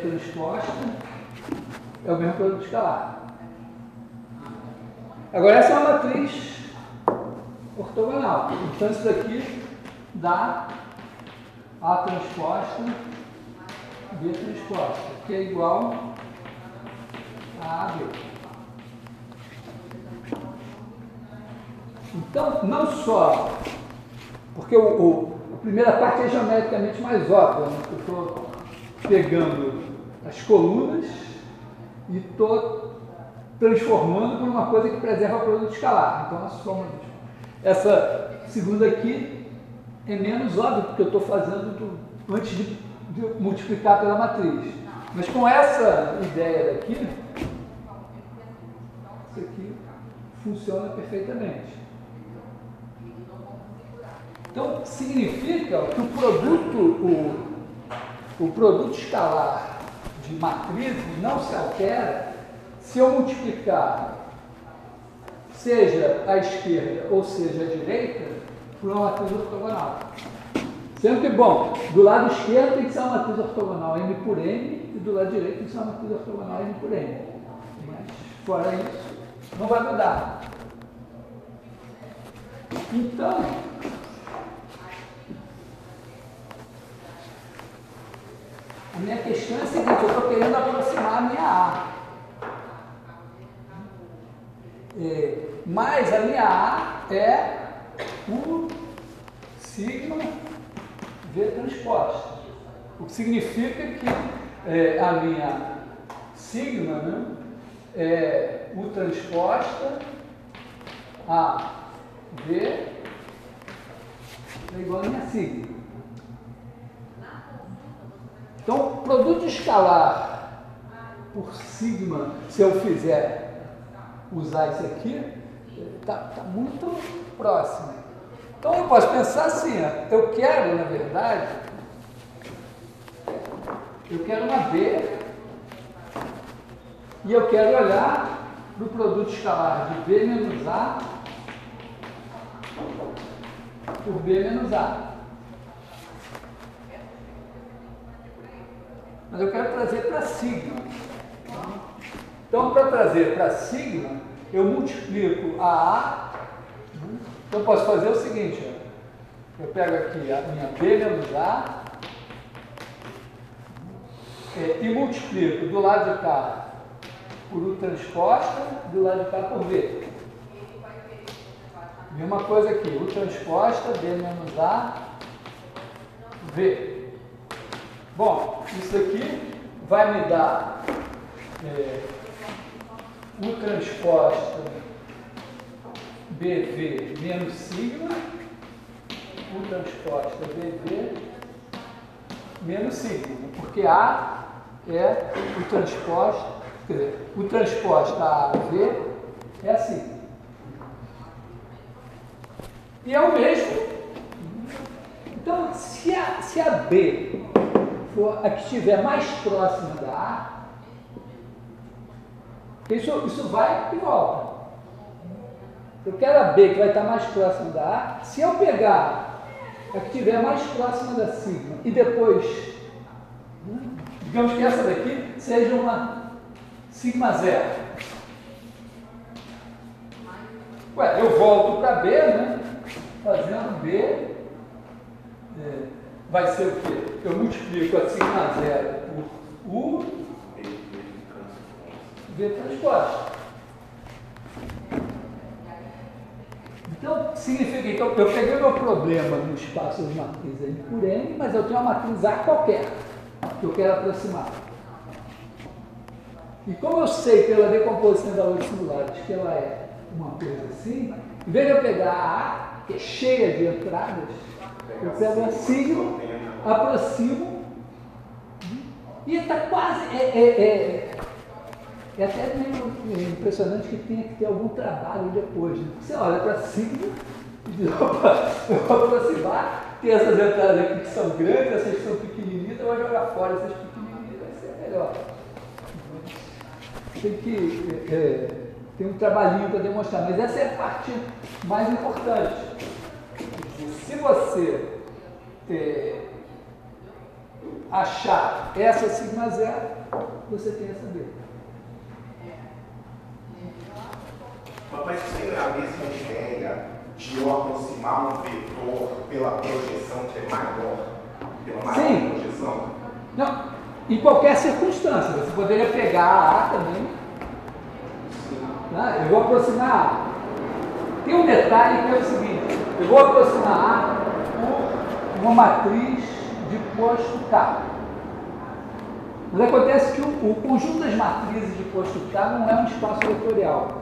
Speaker 1: transposta, é o mesmo produto escalar. Agora essa é uma matriz ortogonal. Então isso daqui dá A transposta, B transposta, que é igual a AB. Então, não só, porque a primeira parte é geometricamente mais óbvia, né? Eu estou pegando as colunas e estou transformando por uma coisa que preserva o produto escalar. Então, a soma dos... Essa segunda aqui é menos óbvia, porque eu estou fazendo antes de multiplicar pela matriz. Mas com essa ideia daqui, isso aqui funciona perfeitamente. Então, significa que o produto escalar de matrizes não se altera se eu multiplicar, seja a esquerda ou seja a direita, por uma matriz ortogonal. Sendo que, bom, do lado esquerdo tem que ser uma matriz ortogonal M por N, e do lado direito tem que ser uma matriz ortogonal M por N. Mas, fora isso, não vai mudar. Então, a minha questão é a seguinte, eu estou querendo aproximar a minha A. Mas a minha A é o sigma V transposta. O que significa que a minha sigma, né, é U transposta a V é igual a minha sigma. Então, produto escalar por sigma, se eu fizer usar isso aqui, está muito próximo. Então, eu posso pensar assim, eu quero, na verdade, eu quero uma B e eu quero olhar para o produto escalar de B menos A por B menos A. Mas eu quero trazer para sigma. Então, para trazer para sigma, eu multiplico a A. Então, eu posso fazer o seguinte, eu pego aqui a minha B menos A e multiplico do lado de cá por U transposta, do lado de cá por V. Mesma coisa aqui, U transposta, B menos A, V. Bom, isso aqui vai me dar U transposta BV menos sigma, U transposta BV menos sigma, porque A é o transposta, quer dizer, o transposta AV é a sigma. E é o mesmo. Então, se a B for a que estiver mais próxima da A, isso vai e volta. Eu quero a B que vai estar mais próxima da A. Se eu pegar a que estiver mais próxima da sigma e depois, digamos que essa daqui seja uma sigma zero. Ué, eu volto para B, né? Fazendo B, vai ser o quê? Eu multiplico a sigma zero por U, V transposta. Então, significa que eu peguei meu problema no espaço de matriz N por N, mas eu tenho uma matriz A qualquer, que eu quero aproximar. E como eu sei pela decomposição de valores singulares que ela é uma coisa assim, em vez de eu pegar a A, que é cheia de entradas, eu pego a sigma, aproximo, e está quase... É até meio impressionante que tenha que ter algum trabalho depois. Né? Você olha para sigma e diz, opa, eu vou aproximar, tem essas entradas aqui que são grandes, essas que são pequenininhas, vai vai jogar fora essas pequenininhas, vai ser melhor. Tem que tem um trabalhinho para demonstrar, mas essa é a parte mais importante. Se você achar essa sigma zero, você tem essa B.
Speaker 3: Mas isso é a mesma ideia de eu aproximar um vetor pela projeção que é maior, pela maior projeção?
Speaker 1: Não, em qualquer circunstância. Você poderia pegar a A também. Né? Eu vou aproximar A. Tem um detalhe que é o seguinte: eu vou aproximar A por uma matriz de posto K. Mas acontece que o conjunto das matrizes de posto K não é um espaço vetorial.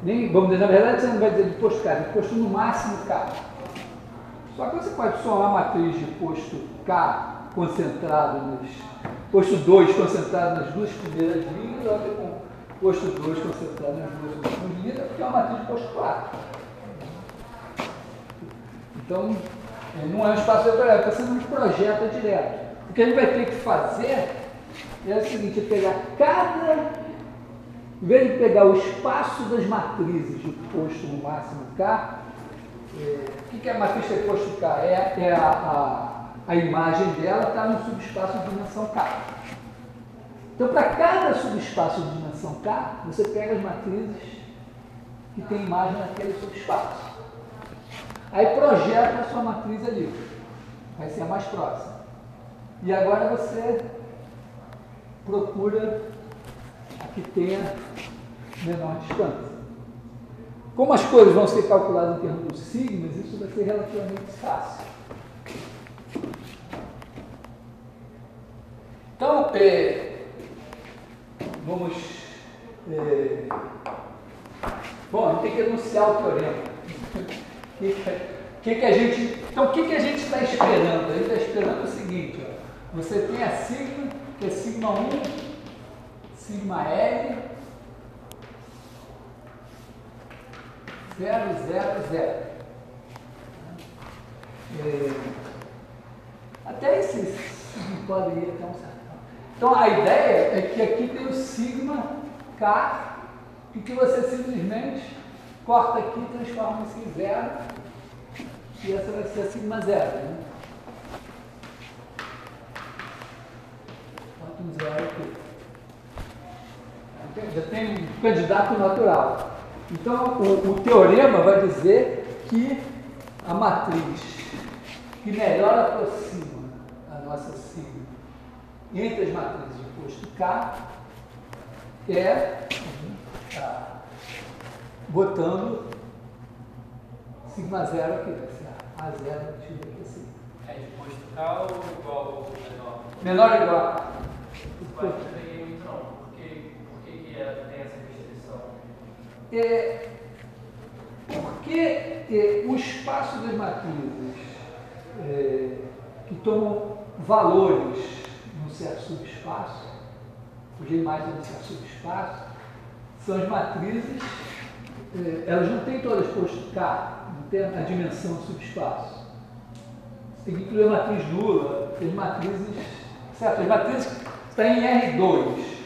Speaker 1: Nem, vamos dizer, na verdade você não vai dizer de posto K, de posto no máximo K. Só que você pode somar a matriz de posto K concentrado posto 2 concentrado nas duas primeiras linhas, ou com posto 2 concentrado nas duas últimas linhas, porque é uma matriz de posto 4. Então, não é um espaço vetorial, porque você não projeta direto. O que a gente vai ter que fazer é o seguinte: é pegar em vez de pegar o espaço das matrizes de posto no máximo K, o que é a matriz de posto K? A imagem dela está no subespaço de dimensão K. Então, para cada subespaço de dimensão K, você pega as matrizes que tem imagem naquele subespaço. Aí projeta a sua matriz ali. Vai ser a mais próxima. E agora você procura a que tenha menor distância. Como as coisas vão ser calculadas em termos de sigmas, isso vai ser relativamente fácil. Então, vamos... bom, a gente tem que enunciar o teorema. Então, o que a gente está esperando? A gente está esperando o seguinte: ó, você tem a sigma, que é sigma 1, sigma L, 0, 0, 0. Até esse sigma pode ir até um certo. Então, a ideia é que aqui tem o sigma K, e que você simplesmente corta aqui e transforma isso em 0, e essa vai ser a sigma 0. Né? Bota um 0 aqui. Já tem um candidato natural. Então, o teorema vai dizer que a matriz que melhor aproxima a nossa sigma entre as matrizes de posto K é botando sigma 0 aqui, vai ser A0 x aqui assim.
Speaker 2: É de posto K ou igual ou menor?
Speaker 1: Menor ou igual a K.
Speaker 2: Mas não peguei muito não. Por que tem essa restrição?
Speaker 1: Porque o espaço das matrizes que tomam valores num certo subespaço, cuja imagem num certo subespaço, são as matrizes, elas não têm todas posto K, não tem a dimensão do subespaço. Você tem que incluir a matriz nula, as matrizes, certo? As matrizes estão em R2.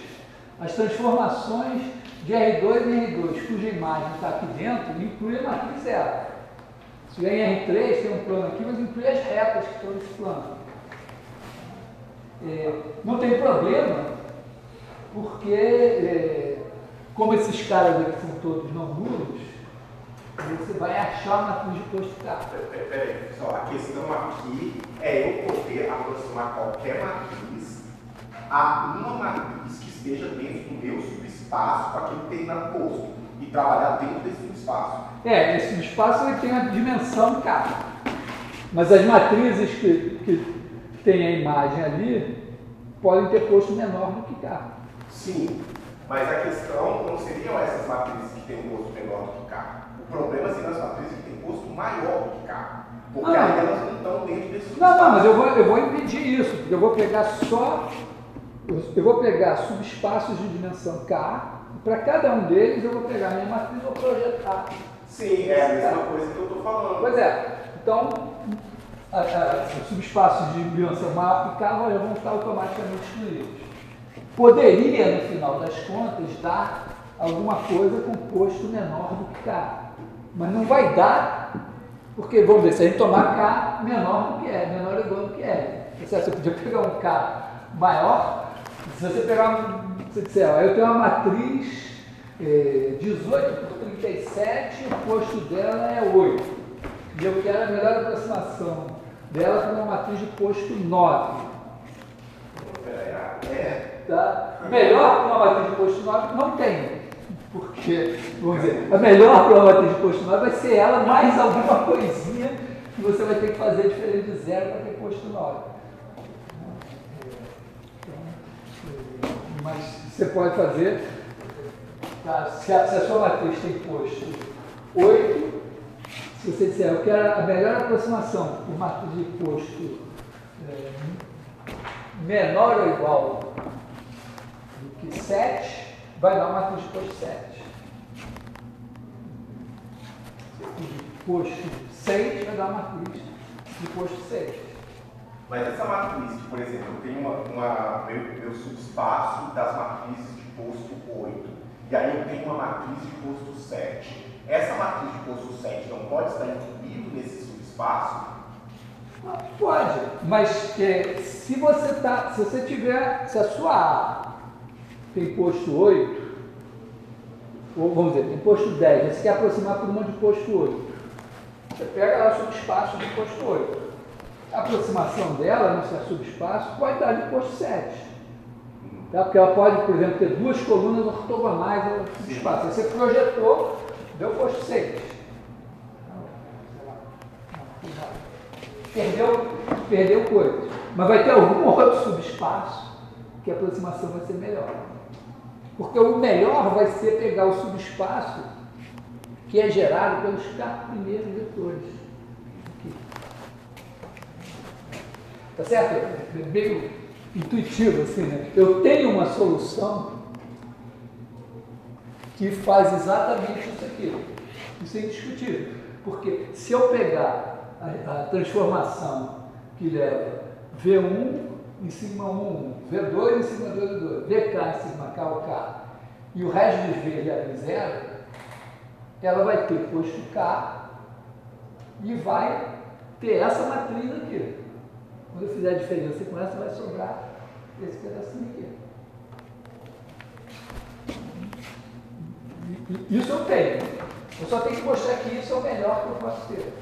Speaker 1: As transformações de R2 em R2, cuja imagem está aqui dentro, inclui a matriz 0. Se tiver em R3, tem um plano aqui, mas inclui as retas que estão nesse plano. Não tem problema, porque como esses caras aqui são todos não nulos, você vai achar a matriz de posto K.
Speaker 3: Peraí, pessoal, a questão aqui é eu poder aproximar qualquer matriz a uma matriz que esteja dentro do meu subespaço para aquele determinado posto e trabalhar dentro desse subespaço.
Speaker 1: Esse subespaço ele tem a dimensão K. Mas as matrizes que têm a imagem ali podem ter posto menor do que K.
Speaker 3: Sim, mas a questão não seriam essas matrizes que têm um posto menor do que K. O problema seriam as matrizes que têm posto maior do que K. Porque aí elas não estão dentro desse subespaço.
Speaker 1: Não, mas eu vou impedir isso, porque eu vou pegar subespaços de dimensão K, e para cada um deles eu vou pegar a minha matriz e vou projetar.
Speaker 3: Sim, é a mesma coisa que eu estou falando.
Speaker 1: Pois é. Então, os subespaços de Bion maior que K vão estar automaticamente excluídos. Poderia, no final das contas, dar alguma coisa com posto menor do que K, mas não vai dar, porque, vamos dizer, se a gente tomar K menor do que E, menor ou igual do que E, você podia pegar um K maior, se você pegar, você disser, ó, eu tenho uma matriz 18 por 37, o posto dela é 8, e eu quero a melhor aproximação dela para uma matriz de posto 9. Tá? Melhor para uma matriz de posto 9 não tem. Porque, vamos dizer, a melhor para uma matriz de posto 9 vai ser ela mais alguma coisinha que você vai ter que fazer diferente de zero para ter posto 9. Mas você pode fazer, tá? Se a sua matriz tem posto 8, se você disser, eu quero a melhor aproximação por matriz de posto menor ou igual do que 7, vai dar uma matriz de posto 7. De posto 6 vai dar uma matriz de posto 6.
Speaker 3: Mas essa matriz, por exemplo, eu tenho meu subespaço das matrizes de posto 8, e aí eu tenho uma matriz de posto 7. Essa matriz de posto 7 não pode estar incluído nesse subespaço?
Speaker 1: Pode, mas se a sua A tem posto 8, ou vamos dizer, tem posto 10, você quer aproximar por uma de posto 8, você pega lá o subespaço de posto 8. A aproximação dela no seu subespaço pode dar de posto 7. Tá? Porque ela pode, por exemplo, ter duas colunas ortogonais no subespaço. Aí você projetou, deu posto 6. Perdeu coisa. Mas vai ter algum outro subespaço que a aproximação vai ser melhor. Porque o melhor vai ser pegar o subespaço que é gerado pelos 4 primeiros vetores. Aqui. Tá certo? É meio intuitivo assim, né? Eu tenho uma solução que faz exatamente isso aqui. Isso é indiscutível. Porque se eu pegar a transformação que leva V1 em sigma 1, V2 em sigma 2, V2, VK em sigma K ou K, e o resto de V leva em 0, ela vai ter posto K e vai ter essa matriz aqui. Quando eu fizer a diferença com essa, vai sobrar esse pedacinho aqui. Isso eu tenho. Eu só tenho que mostrar que isso é o melhor que eu posso ter.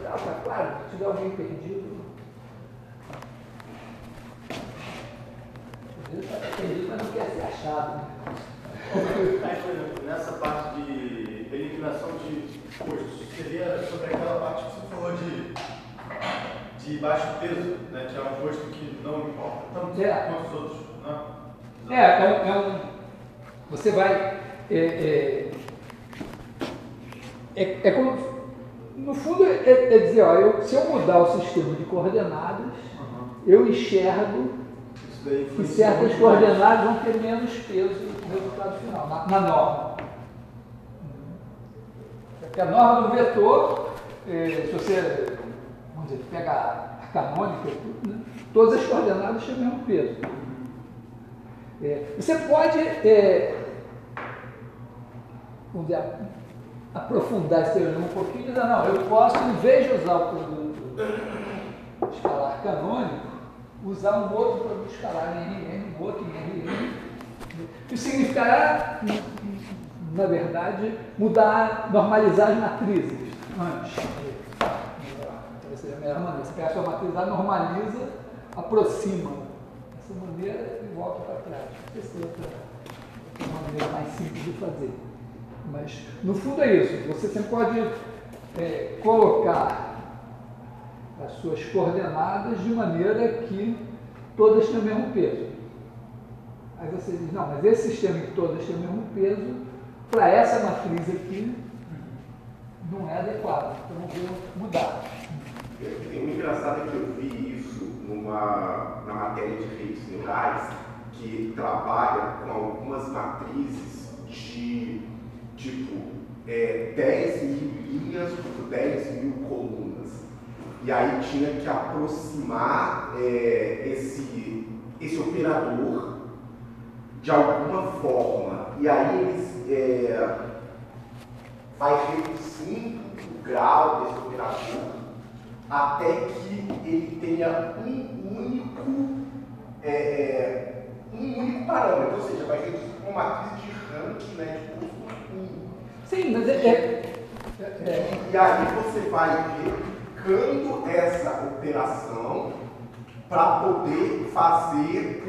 Speaker 1: Tá claro? Se tiver alguém perdido. Às vezes está perdido, mas não quer ser achado.
Speaker 4: Aí, por exemplo, nessa parte de eliminação de postos, seria sobre aquela parte que você falou de baixo peso, né, que é um posto que não importa tanto quanto os outros. Não?
Speaker 1: Você vai. Como. No fundo, é dizer, ó, se eu mudar o sistema de coordenadas, eu enxergo que certas coordenadas vão ter menos peso no resultado final, na norma. Porque a norma do vetor, se você, vamos dizer, pega a canônica, né, todas as coordenadas têm o mesmo peso. Você pode, vamos dizer, aprofundar esse teorema um pouquinho e dizer, não, eu posso, em vez de usar o produto escalar canônico, usar um outro produto escalar em NN, um outro em NN. Isso significará, na verdade, normalizar as matrizes antes. Essa seria a melhor maneira. Você pega a sua matriz A, normaliza, aproxima dessa maneira e volta para trás. Essa é outra maneira mais simples de fazer. Mas, no fundo, é isso. Você sempre pode colocar as suas coordenadas de maneira que todas tenham o mesmo peso. Aí você diz, não, mas esse sistema em que todas têm o mesmo peso, para essa matriz aqui, não é adequado. Então, eu vou mudar.
Speaker 3: Tem um engraçado que eu vi isso na matéria de redes neurais, que trabalha com algumas matrizes de tipo 10 mil linhas por 10 mil colunas. E aí tinha que aproximar esse operador de alguma forma. E aí eles vai reduzindo o grau desse operador até que ele tenha um único parâmetro, ou seja, vai reduzir uma matriz de ranking, né, de custo 1.
Speaker 1: Sim, mas
Speaker 3: E aí você vai verificando essa operação para poder fazer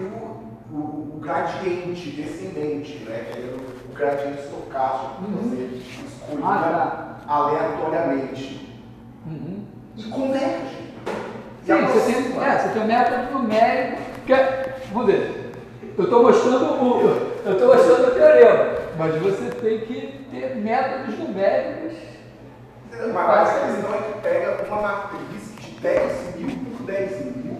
Speaker 3: o gradiente descendente, né, que é o gradiente estocástico que você escolhe aleatoriamente. E converge.
Speaker 1: Sim, você tem um método numérico que vamos ver, eu estou mostrando o teorema, mas você tem que ter métodos numéricos.
Speaker 3: Mas a questão é que pega uma matriz de 10 mil por 10 mil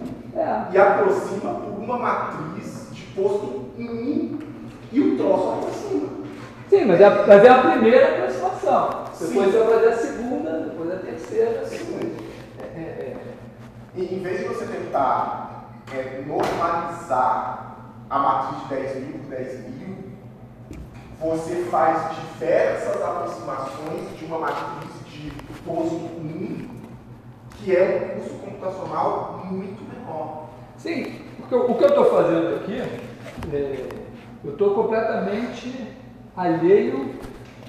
Speaker 3: e aproxima por uma matriz de posto 1 e o troço aproxima.
Speaker 1: Sim, mas é a primeira aproximação. Depois você vai fazer a segunda, depois a terceira, a segunda.
Speaker 3: E em vez de você tentar normalizar a matriz de 10 mil por 10 mil, você faz diversas aproximações de uma matriz de posto 1, que é um custo computacional muito menor.
Speaker 1: Sim, porque o que eu estou fazendo aqui, eu estou completamente alheio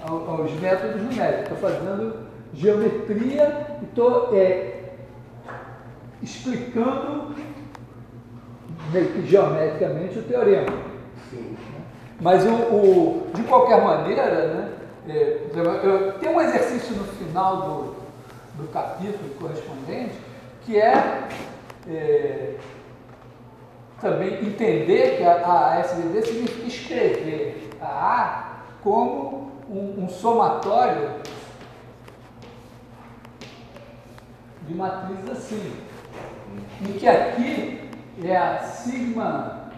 Speaker 1: aos métodos numéricos. Estou fazendo geometria e estou explicando meio que geometricamente o teorema.
Speaker 3: Sim.
Speaker 1: Mas de qualquer maneira, né, tem um exercício no final do capítulo correspondente que também entender que a SVD significa escrever a A como um somatório de matrizes assim, em que aqui é a sigma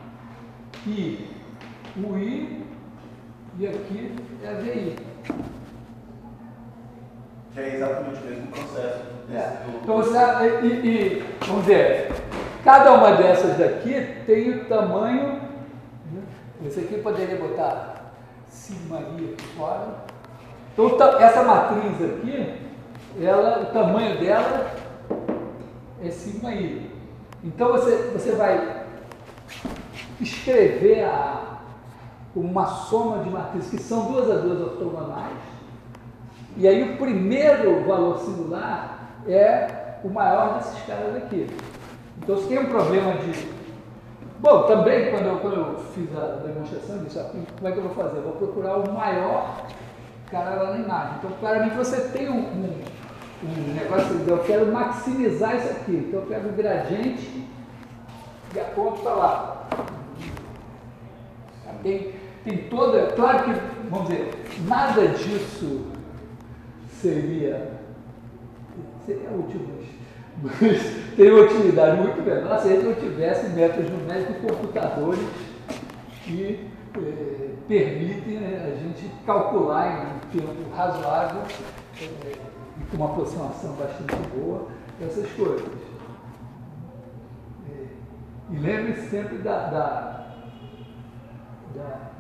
Speaker 1: I, o I, e aqui é a VI.
Speaker 4: Que é exatamente o mesmo processo.
Speaker 1: Então, vamos dizer, cada uma dessas daqui tem o tamanho, né? Esse aqui poderia botar sigma I aqui fora. Então, essa matriz aqui, o tamanho dela é sigma I. Então, você vai escrever uma soma de matrizes que são 2 a 2 ortogonais. E aí o primeiro valor singular é o maior desses caras aqui. Então, se tem um problema de... Bom, também quando eu fiz a demonstração, eu disse, como é que eu vou fazer? Eu vou procurar o maior cara lá na imagem. Então, claramente você tem um negócio de eu quero maximizar isso aqui. Então, eu pego o gradiente e aponto para lá. Tem toda... Claro que, vamos dizer, nada disso seria útil, mas tem uma utilidade muito menor se a gente não tivesse métodos numéricos e computadores que permitem a gente calcular em um tempo razoável e com uma aproximação bastante boa essas coisas. E lembre-se sempre da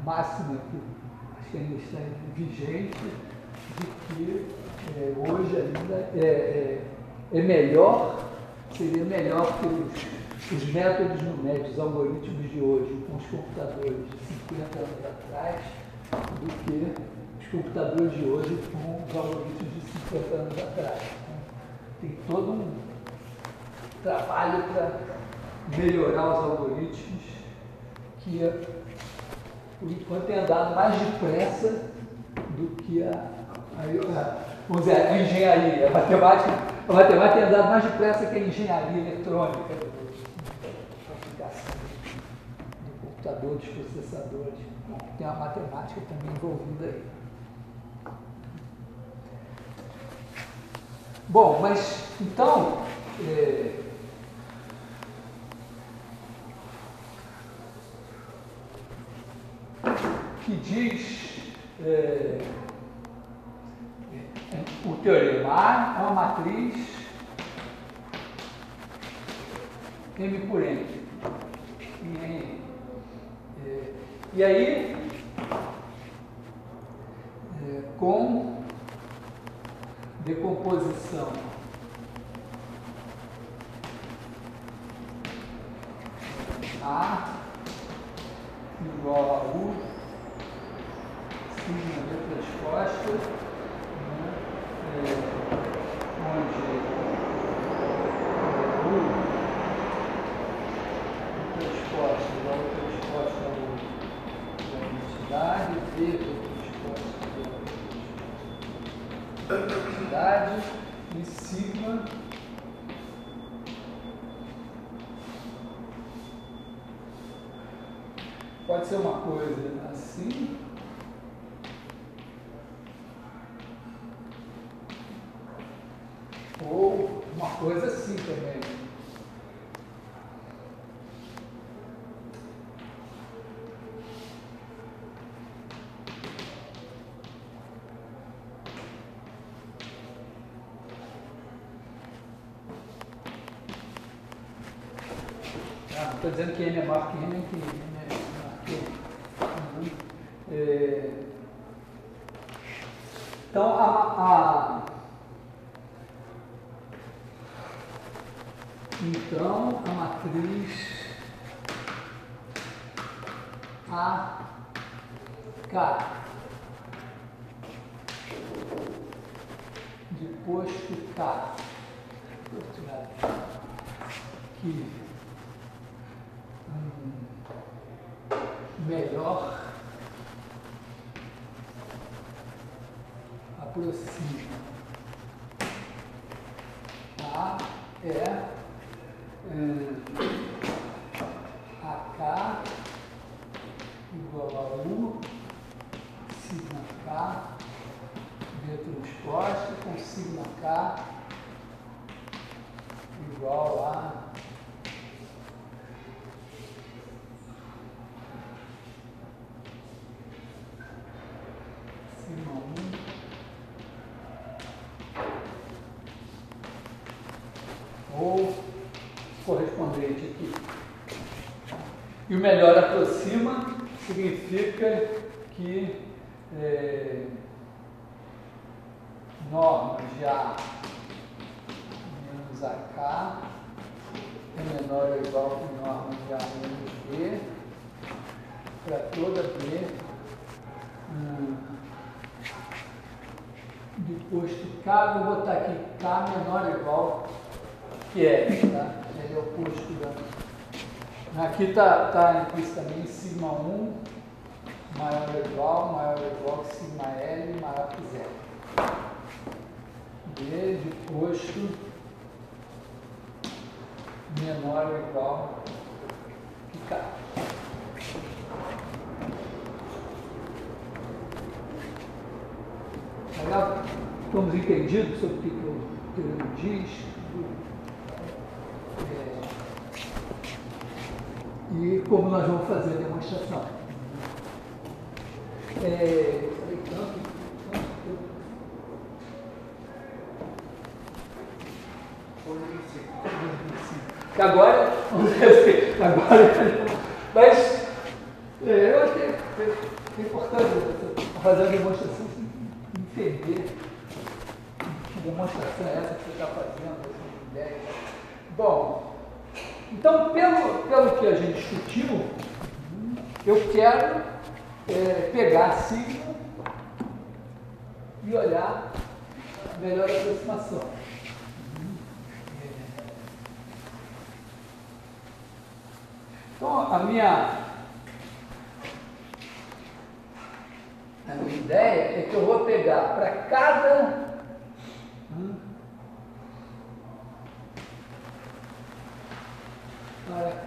Speaker 1: máxima que acho que ainda está vigente, de que hoje ainda seria melhor que os métodos numéricos, os algoritmos de hoje, com os computadores de 50 anos atrás, do que os computadores de hoje com os algoritmos de 50 anos atrás. Tem todo um trabalho para melhorar os algoritmos que, por enquanto, tem andado mais depressa do que vamos dizer, a engenharia, a matemática tem andado mais depressa que a engenharia eletrônica, a aplicação do computador, dos processadores. Bom, tem a matemática também envolvida aí. Bom, mas então, que diz o teorema. A é uma matriz M por N. E aí, com decomposição A igual a U sigma V transposta, né? Onde U transposta igual a transposta da identidade, V transposta da identidade e sigma pode ser uma coisa assim, ou uma coisa assim também. Não estou dizendo que M é maior que N, é que M é maior que N. Então, então, a matriz AK, deposto K, que melhor aproxima A é AK igual a U sigma K V transposta com sigma K igual a sigma 1 ou correspondente aqui. E o melhor aproxima significa que norma de A menos AK é menor ou igual que norma de A menos B para toda B deposto K, vou botar aqui K menor ou igual que L, tá? L é o oposto da... Aqui está implicitamente sigma 1 maior ou igual que sigma L maior que zero. B deposto menor ou igual que K. Legal? Estamos entendidos sobre o que o teorema diz? E como nós vamos fazer a demonstração. Agora, vamos ver mas eu acho que é importante fazer a demonstração, entender que demonstração é essa que você está fazendo, essa ideia. Bom, então, pelo que a gente discutiu, eu quero pegar sigma e olhar a melhor aproximação. Então, a minha ideia é que eu vou pegar para cada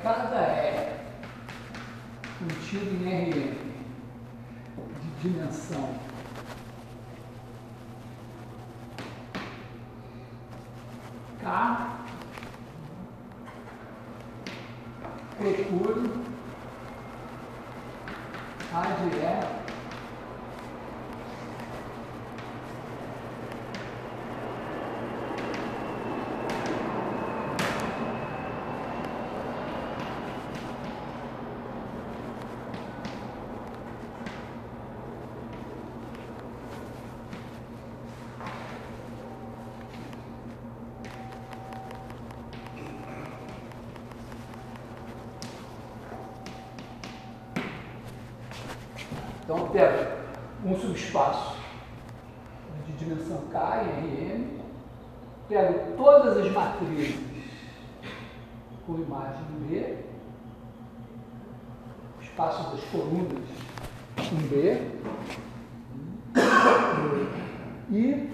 Speaker 1: E contido em Rn de dimensão K, procuro A de E Então eu pego um subespaço de dimensão K em Rm, pego todas as matrizes com imagem B, espaço das colunas em B, e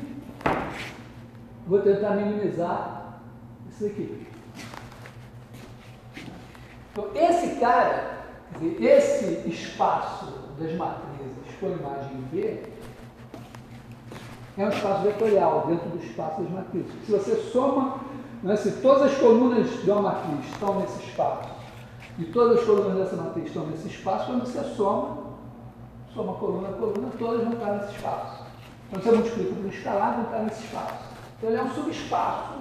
Speaker 1: vou tentar minimizar isso aqui. Então, esse cara, quer dizer, esse espaço das matrizes com imagem B é um espaço vetorial dentro do espaço das matrizes. Se você soma, né, se todas as colunas de uma matriz estão nesse espaço e todas as colunas dessa matriz estão nesse espaço, quando você soma coluna a coluna, todas vão estar nesse espaço. Quando você multiplica por escalar, vão estar nesse espaço. Então ele é um subespaço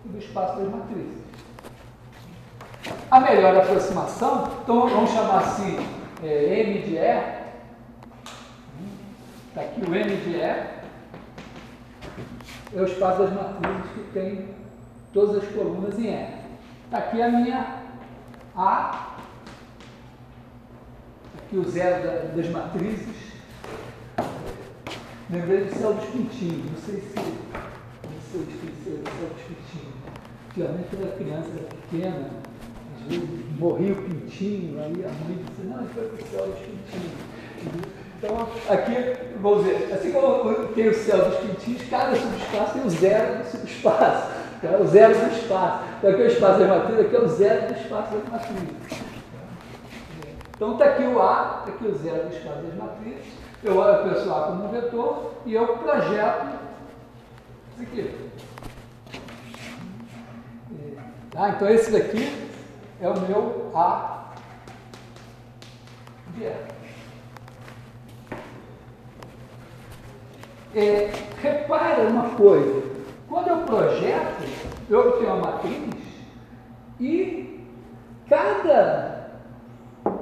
Speaker 1: do espaço das matrizes. A melhor aproximação, então vamos chamar assim, M de E. Está aqui o M de E. É o espaço das matrizes que tem todas as colunas em E. Está aqui a minha A. Aqui o zero das matrizes. Lembrei do céu dos pintinhos. Não sei se vocês esqueceram do céu dos pintinhos. Antigamente, quando a criança era pequena, às vezes morria o pintinho, aí a mãe dizia, não, ele foi para o céu dos pintinhos. Então, aqui, vamos dizer, assim como tem o céu dos pintinhos, cada subespaço tem o zero do subespaço. Tá? O zero do espaço. Então, aqui é o espaço das matrizes, aqui é o zero do espaço das matrizes. Então, está aqui o A, está aqui o zero do espaço das matrizes. Eu olho o A como um vetor e eu projeto isso aqui. Tá? Então, esse daqui é o meu A de E. Repara uma coisa, quando eu projeto, eu obtenho uma matriz e cada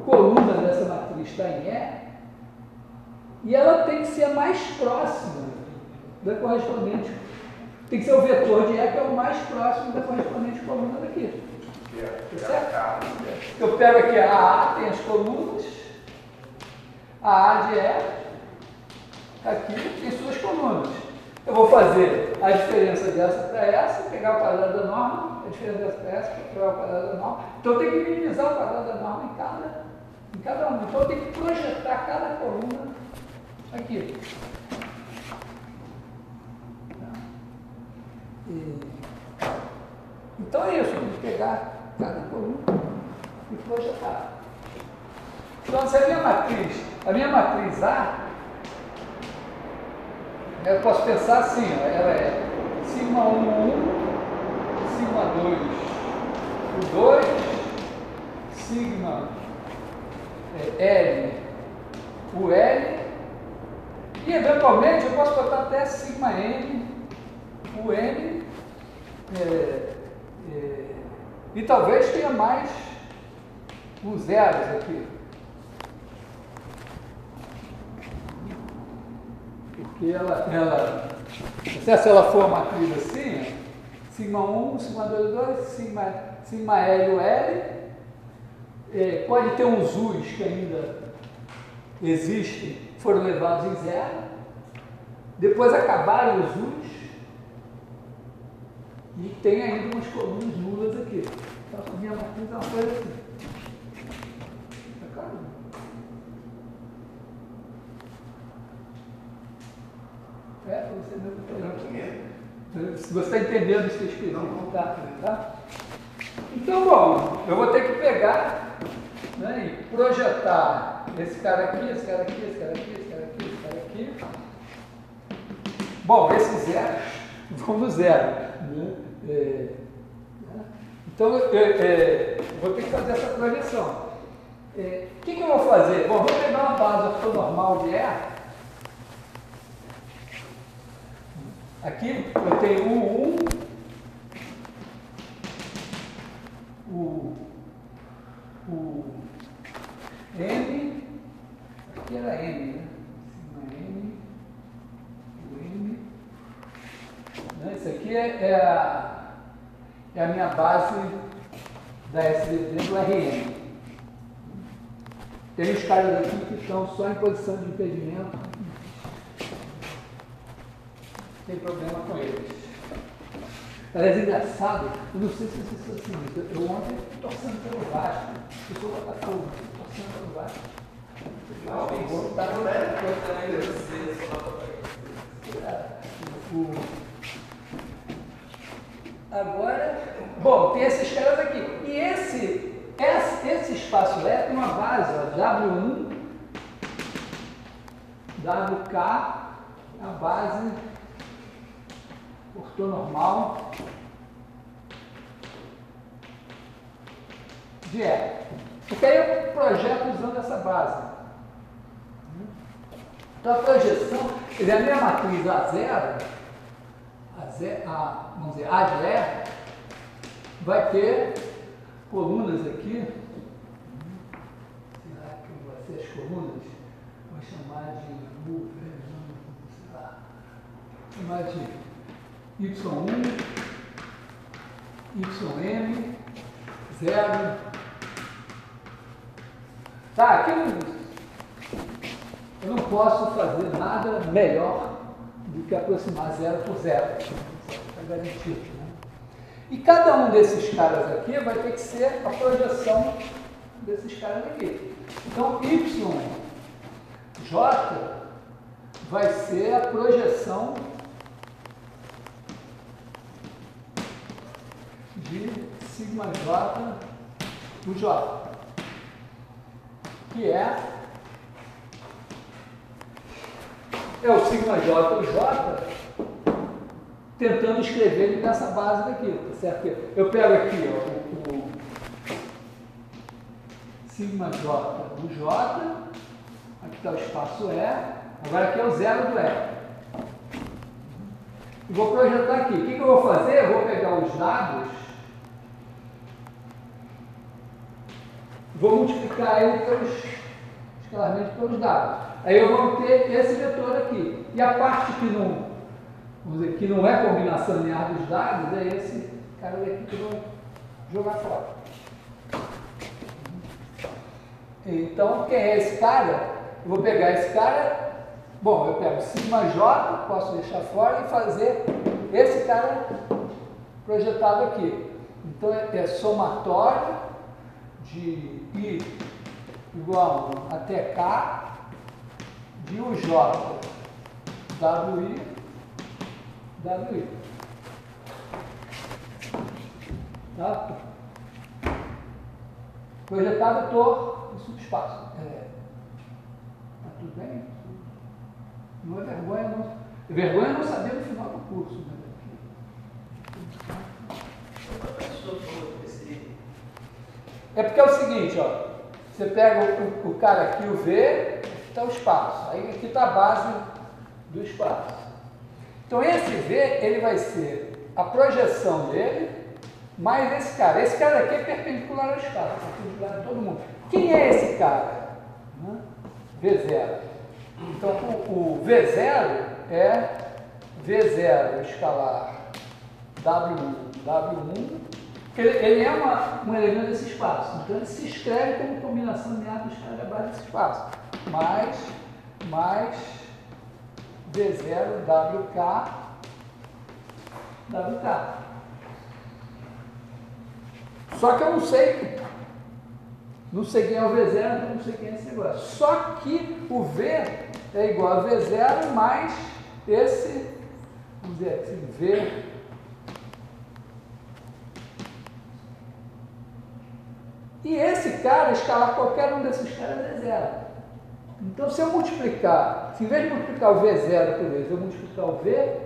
Speaker 1: coluna dessa matriz está em E e ela tem que ser a mais próxima da correspondente. Tem que ser o vetor de E que é o mais próximo da correspondente coluna daqui. Certo? Eu pego aqui a A, tem as colunas, a A de E, aqui tem suas colunas. Eu vou fazer a diferença dessa para essa, pegar o quadrado da norma, a diferença dessa para essa, pegar o quadrado da norma. Então eu tenho que minimizar o quadrado da norma em cada uma. Então eu tenho que projetar cada coluna aqui. Então é isso, eu tenho que pegar cada coluna e projetar. Então, se a minha matriz A, eu posso pensar assim, ó, ela é sigma 1, 1, sigma 2, o 2, sigma L, o L, e eventualmente eu posso botar até sigma N, o N, e talvez tenha mais uns zeros aqui. Porque se ela for uma matriz assim, sigma 1, sigma 2, 2, sigma L, o L, pode ter uns U's que ainda existem, foram levados em zero, depois acabaram os U's, e tem ainda umas colunas nulas aqui. Então, a minha matriz é uma coisa assim. Tá claro? Você mesmo. Se você está entendendo isso que eu escrevi, não tá? Então, bom, eu vou ter que pegar, né, e projetar esse cara aqui, esse cara aqui, esse cara aqui, esse cara aqui, esse cara aqui. Bom, esses zeros vão no zero. Né? Então, vou ter que fazer essa projeção. O que eu vou fazer? Bom, vou pegar uma base ortonormal de E. Aqui eu tenho o 1, o M, aqui era M, né? M, o M. Né? Isso aqui é a minha base da SDD do RM. Tem os caras aqui que estão só em posição de impedimento. Tem problema com eles. Aliás, engraçado, eu não sei se vocês são assim, eu ontem torcendo pelo Vasco, eu sou Botafogo, torcendo pelo Vasco. Agora, bom, tem esses caras aqui. E esse espaço E tem uma base, ó, W1, WK, a base ortonormal de E. Porque aí eu projeto usando essa base. Então a projeção, quer dizer, a minha matriz vamos dizer, A de E, vai ter colunas aqui. Será que vai ser as colunas? Vou chamar de sei lá, chamar de Y1, YM, 0. Tá, aqui eu não posso fazer nada melhor do que aproximar 0 por 0. Isso está garantido. Né? E cada um desses caras aqui vai ter que ser a projeção desses caras aqui. Então, YJ vai ser a projeção de sigma J do J, que é o sigma J do J tentando escrever ele nessa base daqui, tá certo? Eu pego aqui ó, o sigma J do J, aqui está o espaço E, agora aqui é o 0 do E. E vou projetar aqui. O que eu vou fazer? Eu vou pegar os dados, vou multiplicar ele escalarmente pelos dados. Aí eu vou ter esse vetor aqui. E a parte que não, vamos dizer, que não é combinação linear dos dados, é esse cara aqui que eu vou jogar fora. Então, quem é esse cara? Eu vou pegar esse cara, bom, eu pego sigma J, posso deixar fora e fazer esse cara projetado aqui. Então, é somatório de I igual até K de UJ WI WI. Tá? Projetado vetor e subespaço. Tá tudo bem? Não é vergonha, não. Vergonha não saber no final do curso. Né? É porque é o seguinte, ó, você pega o cara aqui, o V, está o espaço. Aí aqui está a base do espaço. Então esse V, ele vai ser a projeção dele, mais esse cara. Esse cara aqui é perpendicular ao espaço, perpendicular a todo mundo. Quem é esse cara? V0. Então o V0 é V0 escalar W1, W1. Ele é um elemento desse espaço, então ele se escreve como combinação linear dos caras da base desse espaço. Mais V0 WK. Só que eu não sei quem é o V0, então eu não sei quem é esse negócio. Só que o V é igual a V0 mais esse, vamos dizer assim, V. E esse cara, escalar qualquer um desses caras é 0. Então, se eu multiplicar, se em vez de multiplicar o V0 por esse, eu multiplicar o V,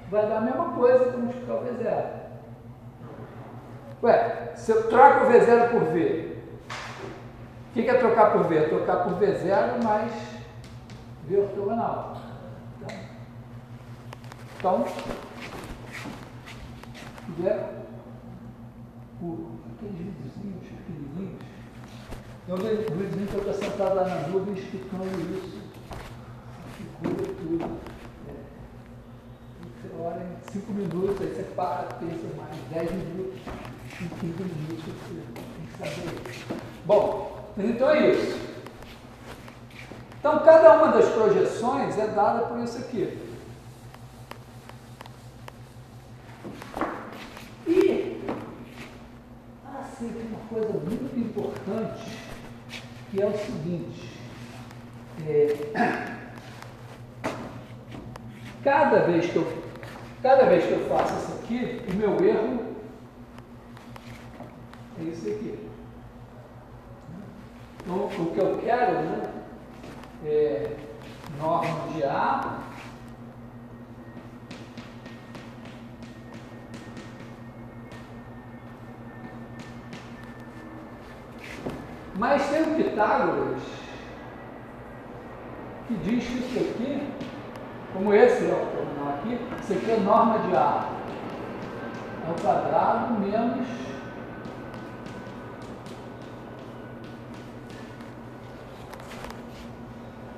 Speaker 1: vai dar a mesma coisa que multiplicar o V0. Ué, se eu troco o V0 por V, o que é trocar por V? É trocar por V0 mais V ortogonal. Então, aqueles videozinhos pequenininhos. Eu vi um videozinho que eu estou sentado lá na nuvem explicando isso. Figura tudo. Você olha em 5 minutos, aí você para, pensa mais 10 minutos, em 15 minutos, você tem que saber isso. Bom, então é isso. Então, cada uma das projeções é dada por isso aqui. E, assim, tem uma coisa muito importante, que é o seguinte, cada vez que eu faço isso aqui, o meu erro é isso aqui. Então, o que eu quero, né, é norma de A mas tem o Pitágoras que diz que isso aqui, como esse é o terminal aqui, isso aqui é norma de A ao quadrado menos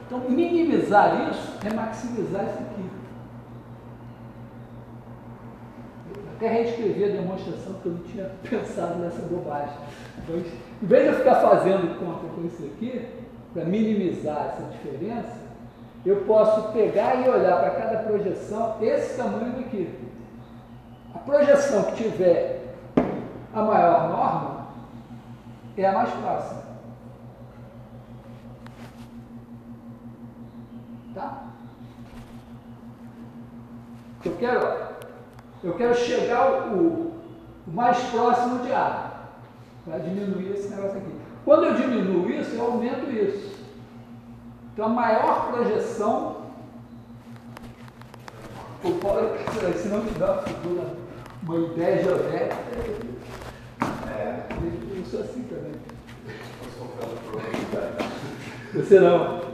Speaker 1: então minimizar isso é maximizar isso aqui. Eu até reescrevi a demonstração porque eu não tinha pensado nessa bobagem. Então, em vez de eu ficar fazendo conta com isso aqui, para minimizar essa diferença, eu posso pegar e olhar para cada projeção esse tamanho daqui. A projeção que tiver a maior norma é a mais próxima. Tá? Eu quero chegar o mais próximo de A, para diminuir esse negócio aqui. Quando eu diminuo isso, eu aumento isso. Então, a maior projeção, o Paulo, se não te dá uma ideia geométrica, eu sou assim também. Você não.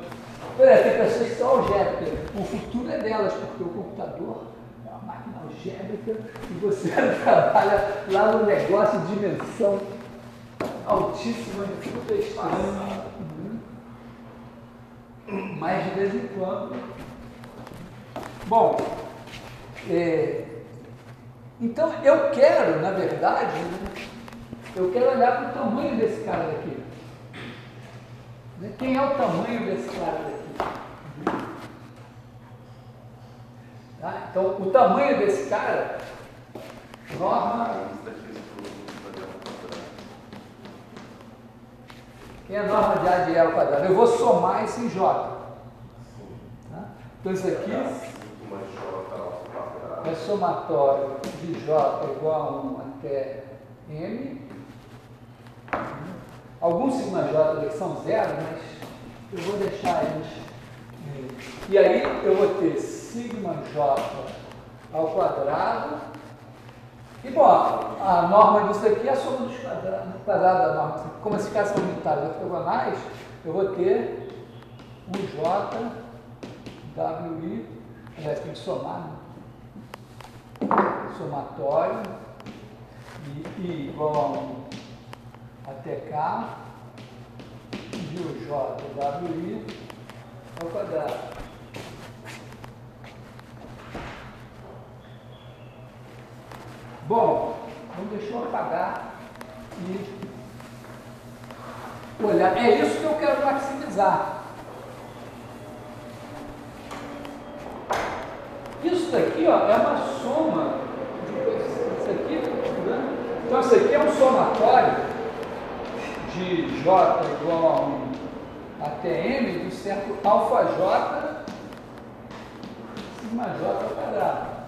Speaker 1: Tem pessoas que são algébricas. O futuro é delas, porque o computador é uma máquina algébrica e você trabalha lá no negócio de dimensão altíssima, super estranho. Mas de vez em quando. Bom, então eu quero, na verdade, eu quero olhar para o tamanho desse cara daqui. Quem é o tamanho desse cara daqui? Tá? Então, o tamanho desse cara, norma. Quem é a norma de A de E ao quadrado? Eu vou somar isso em J. Tá? Então, isso aqui é somatório de J igual a 1 até M. Alguns sigma J aqui são zero, mas eu vou deixar eles. E aí eu vou ter sigma J ao quadrado. E bom, a norma disso aqui é a soma dos quadrados, do quadrado da norma. Como esses caras são unitários ortogonais, eu vou ter um J, WI, aliás, tem que somar, né? Somatório, I igual a 1 até K, de o J, WI ao quadrado. Bom, vamos deixar eu apagar e olhar. É isso que eu quero maximizar. Isso daqui, ó, é uma soma de isso aqui, né? Então isso aqui é um somatório de J igual a 1 até M do certo alfa J sigma J ao quadrado.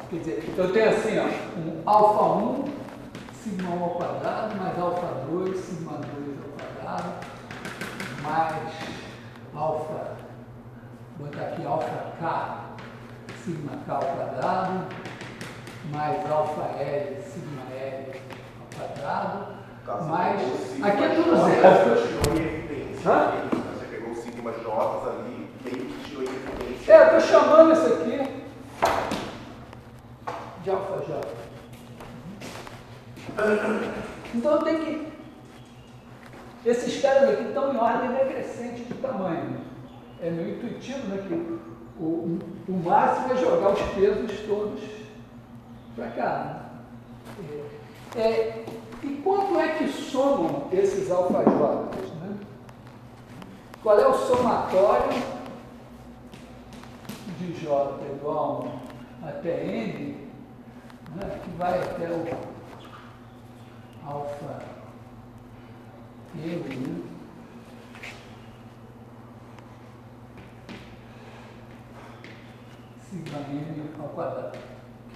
Speaker 1: Quer dizer, então eu tenho assim, ó, um alfa 1 sigma 1 ao quadrado mais alfa 2 sigma 2 ao quadrado mais alfa, vou botar aqui alfa K sigma K ao quadrado mais alfa L sigma L ao quadrado mais, aqui é tudo zero.
Speaker 3: Você pegou o sigma J ali, meio que tirou em evidência.
Speaker 1: Eu estou chamando isso aqui de alfa J. Então eu tenho que. Esses caras aqui estão em ordem decrescente de tamanho. É meio intuitivo, né? Que o máximo é jogar os pesos todos para cá. Né? E quanto é que somam esses alfajotas? Né? Qual é o somatório de J igual até N, né, que vai até o alfa N, né? Sigma N ao quadrado.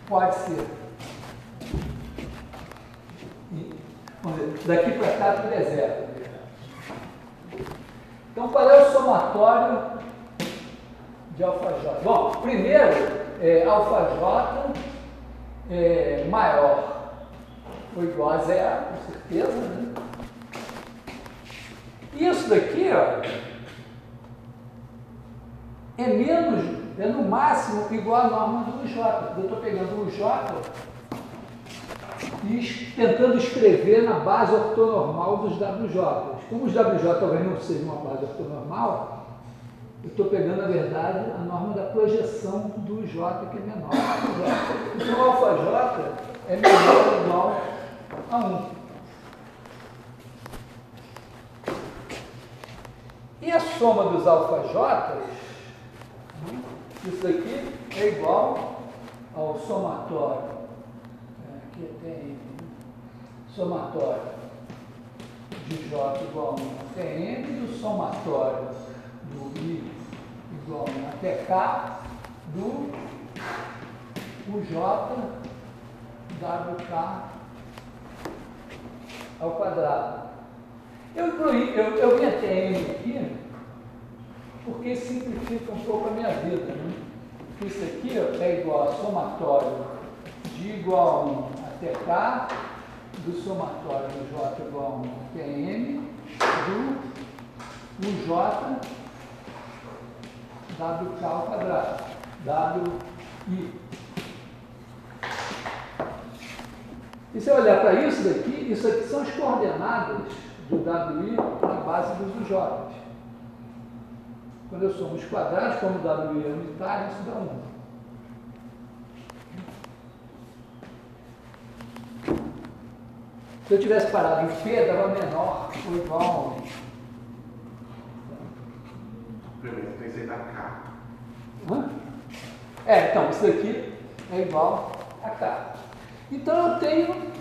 Speaker 1: Pode ser. Vamos dizer, daqui para cá tudo é zero. Então, qual é o somatório de alfaj? Bom, primeiro, alfaj maior ou igual a zero, com certeza, né? Isso daqui, ó, é no máximo igual à norma do UJ. Eu estou pegando o UJ e tentando escrever na base ortonormal dos WJ. Como os WJ talvez não sejam uma base ortonormal, eu estou pegando, na verdade, a norma da projeção do J, que é menor que o J. Então, o alfa J é menor ou igual a 1. E a soma dos alfajotas, isso aqui é igual ao somatório, aqui tem somatório de J igual a 1 até N, e o somatório do I igual a 1 até K, do UJ WK ao quadrado. Eu vim até N aqui, porque simplifica um pouco a minha vida, né? Isso aqui é igual a somatório de igual a 1 até K, do somatório do J igual a 1 até N, do UJ WK ao quadrado, WI. E se eu olhar para isso aqui são as coordenadas do WI na base dos UJ. Quando eu somo os quadrados, como o WI é unitário, isso dá 1. Se eu tivesse parado em P, dava menor ou igual a 1.
Speaker 3: Primeiro, pensei na K.
Speaker 1: Então, isso aqui é igual a K. Então, eu tenho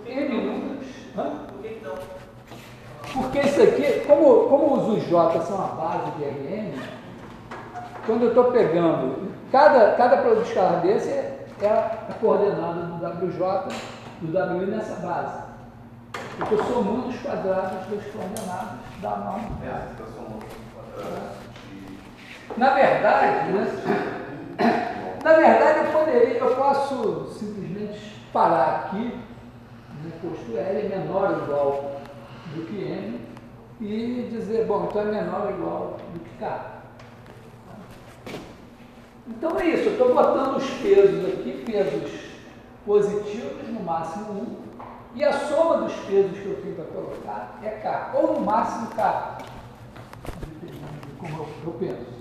Speaker 1: N números.
Speaker 2: Por que não?
Speaker 1: Porque isso aqui, como os UJ são a base de Rn, quando eu estou pegando, cada produto escalar desse é a coordenada do WJ, do WI nessa base. Eu estou somando os quadrados das coordenadas da norma.
Speaker 3: Está somando os quadrados de...
Speaker 1: Na verdade, eu posso simplesmente parar aqui, no posto L é menor ou igual do que N, e dizer, bom, então é menor ou igual do que K. Então é isso, eu estou botando os pesos aqui, pesos positivos, no máximo 1, e a soma dos pesos que eu tenho para colocar é K, ou no máximo K, dependendo de como eu penso.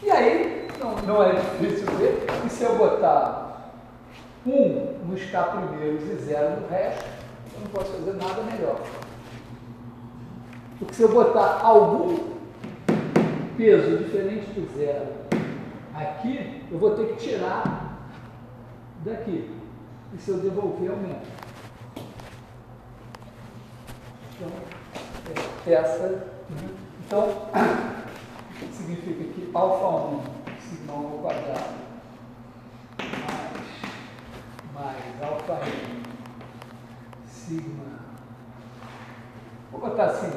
Speaker 1: E aí, não é difícil ver que se eu botar 1 nos K primeiros e 0 no resto, eu não posso fazer nada melhor. Porque se eu botar algum peso diferente do 0 aqui, eu vou ter que tirar daqui. E se eu devolver, aumenta. Então, essa... Então, significa que alfa 1, sigma 1 ao quadrado, mais alfa n, sigma... Vou botar assim.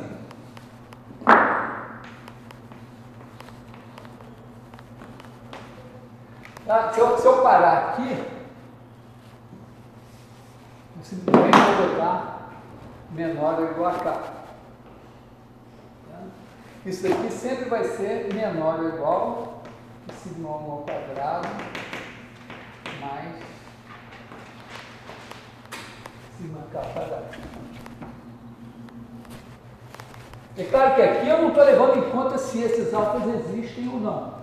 Speaker 1: Tá? Se eu parar aqui, eu simplesmente vou botar menor ou igual a K. Tá? Isso aqui sempre vai ser menor ou igual a sigma 1 ao quadrado mais sigma K ao quadrado. É claro que aqui eu não estou levando em conta se esses alfas existem ou não.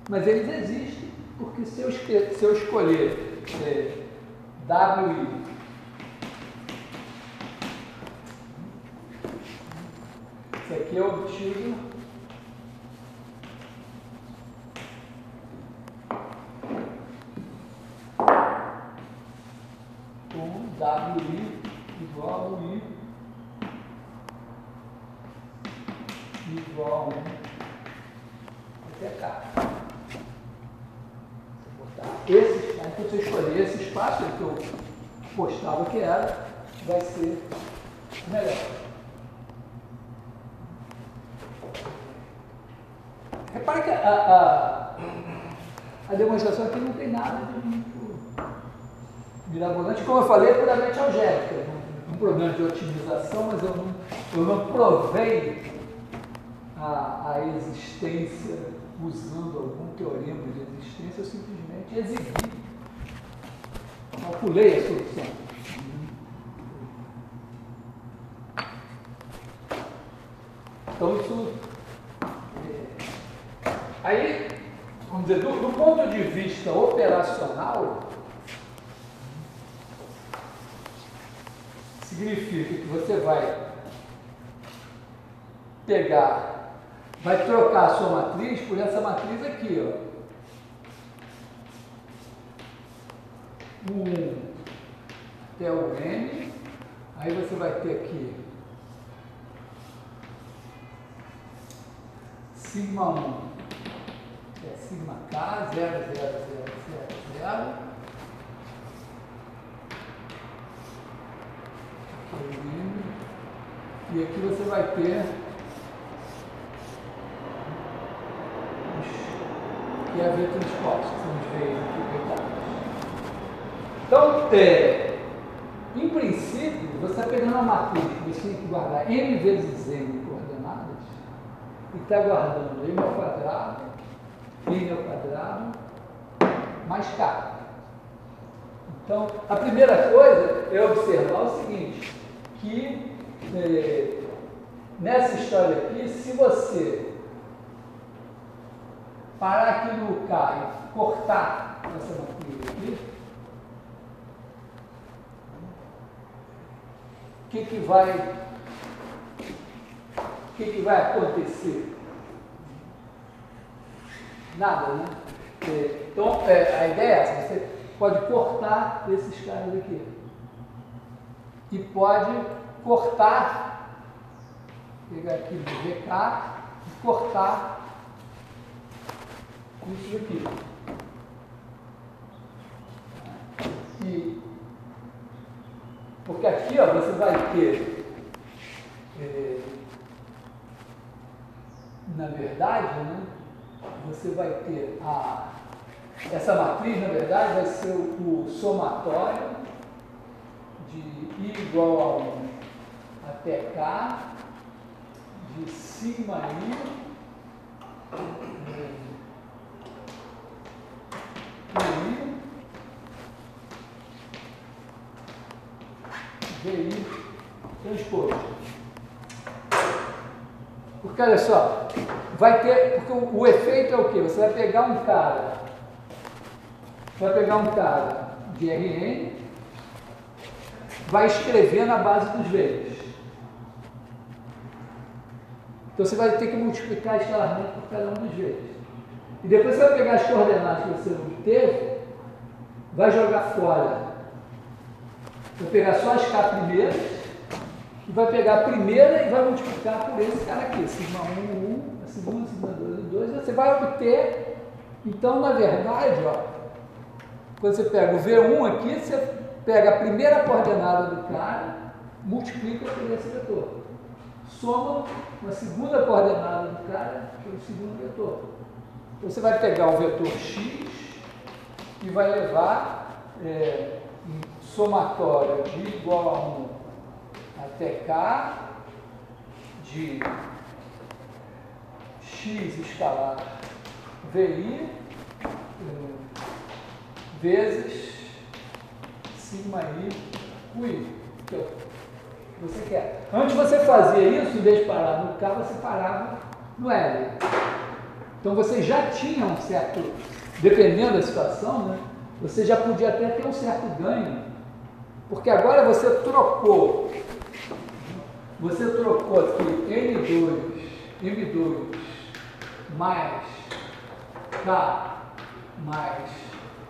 Speaker 1: Mas eles existem, porque se eu escolher WI. Esse aqui é obtido com WI igual a I igual a 1 até cá. Esse, aí que você escolher esse espaço que eu postava que era, vai ser melhor. Repare que a demonstração aqui não tem nada de muito mirabolante, como eu falei, é puramente algébrica. Um problema de otimização, mas eu não provei a existência usando algum teorema de existência, eu simplesmente exibi, calculei a solução. Então isso aí, vamos dizer, do ponto de vista operacional, significa que você vai trocar a sua matriz por essa matriz aqui, ó. O 1 até o N, aí você vai ter aqui sigma 1 é sigma K, 0, 0, 0, 0, 0. E aqui você vai ter que é a V transporte, que são os V's aqui deitados. Então, em princípio, você está pegando uma matriz que você tem que guardar n vezes n coordenadas e está guardando m ao quadrado, n ao quadrado, mais k. Então, a primeira coisa é observar o seguinte, que nessa história aqui, se você parar aqui no K e cortar essa matriz aqui, o que vai acontecer? Nada, né? Então, a ideia é essa, você pode cortar esses caras aqui. E pode cortar, pegar aqui no VK e cortar isso aqui. Porque aqui, ó, você vai ter, na verdade, né, você vai ter essa matriz, na verdade, vai ser o somatório de I igual a 1 até K, de sigma I, VI transposto. Porque olha só, vai ter, porque o efeito é o quê? Você vai pegar um cara de Rn, vai escrever na base dos V's. Então você vai ter que multiplicar escalarmente por cada um dos V's. E depois você vai pegar as coordenadas que você obteve, vai jogar fora. Vai pegar só as K primeiras, e vai pegar a primeira e vai multiplicar por esse cara aqui, sigma 1, 1, a segunda, sigma 2, 2, você vai obter, então, na verdade, ó, quando você pega o V1 aqui, você pega a primeira coordenada do cara, multiplica por esse vetor. Soma uma segunda coordenada do cara pelo segundo vetor. Então, você vai pegar o vetor x e vai levar um somatório de igual a 1 até k de x escalar VI vezes sigma I QI, que você quer. Antes você fazia isso, em vez de parar no K, você parava no L. Então você já tinha um certo, dependendo da situação, né, você já podia até ter um certo ganho Porque agora você trocou aqui M2 mais K mais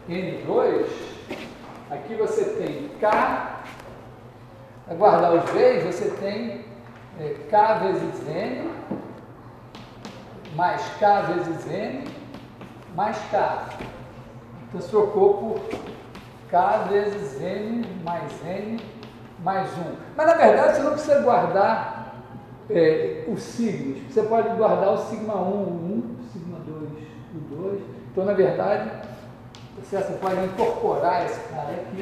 Speaker 1: N2, aqui você tem K, a guardar os vezes, você tem K vezes N, mais K vezes N, mais K. Então, você trocou por K vezes N, mais 1. Mas, na verdade, você não precisa guardar os signos. Você pode guardar o sigma 1, o 1, sigma 2, o 2. Então, na verdade, você pode incorporar esse cara aqui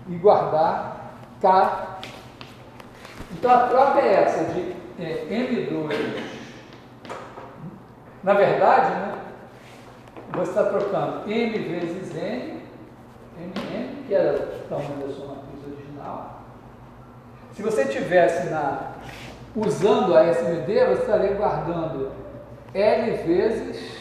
Speaker 1: e guardar K. Então, a troca é essa de M2. Na verdade, né, você está trocando M vezes N, MN, que era o tamanho da sua matriz original. Se você tivesse usando a SMD, você estaria guardando L vezes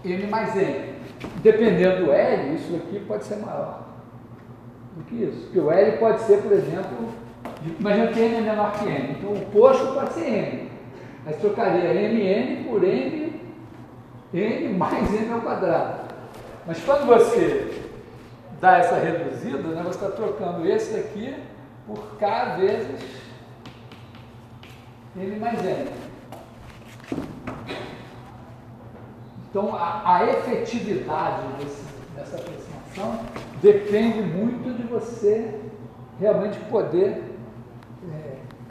Speaker 1: M mais N. Dependendo do L, isso aqui pode ser maior do que isso. Porque o L pode ser, por exemplo, imagina que N é menor que N. Então o posto pode ser N. Aí você trocaria MN por N mais N ao quadrado. Mas quando você dá essa reduzida, né, você está trocando esse daqui por K vezes N mais N. Então, a efetividade dessa aproximação depende muito de você realmente poder,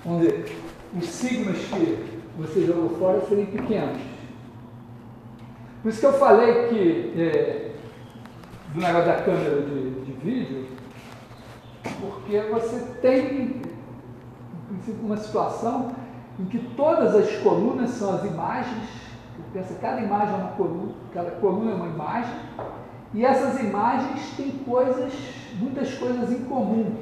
Speaker 1: vamos dizer, os sigmas que você jogou fora serem pequenos. Por isso que eu falei que, do negócio da câmera de vídeo, porque você tem, em princípio, uma situação em que todas as colunas são as imagens. Pensa, cada imagem é uma coluna, cada coluna é uma imagem, e essas imagens têm muitas coisas em comum,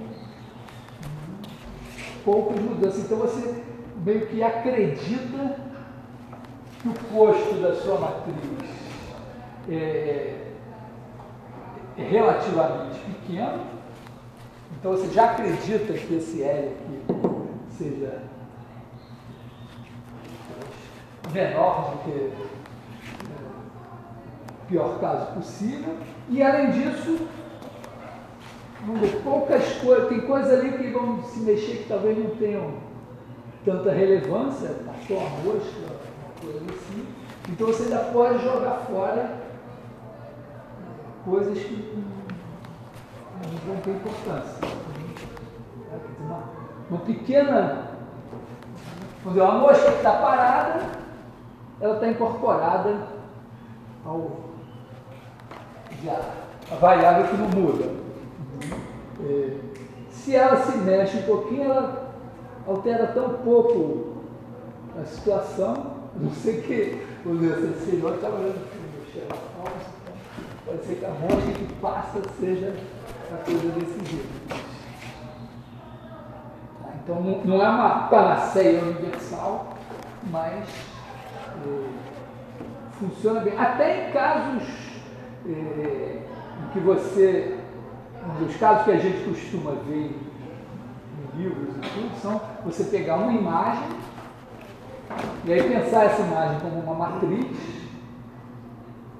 Speaker 1: poucas mudanças. Então você meio que acredita que o posto da sua matriz é relativamente pequeno, então você já acredita que esse L aqui seja menor do que o pior caso possível, e além disso, poucas coisas, tem coisas ali que vão se mexer que talvez não tenham tanta relevância, passou a mosca, uma coisa assim, então você ainda pode jogar fora coisas que não vão ter importância. Uma pequena, quando é uma mosca que está parada, ela está incorporada a variável que não muda. Se ela se mexe um pouquinho, ela altera tão pouco a situação, a não ser que o senhor estava olhando para o Sherlock Holmes, pode ser que a mosca que passa seja a coisa desse jeito. Então não é uma panaceia universal, mas funciona bem. Até em casos em que os casos que a gente costuma ver em livros e tudo, são você pegar uma imagem e aí pensar essa imagem como uma matriz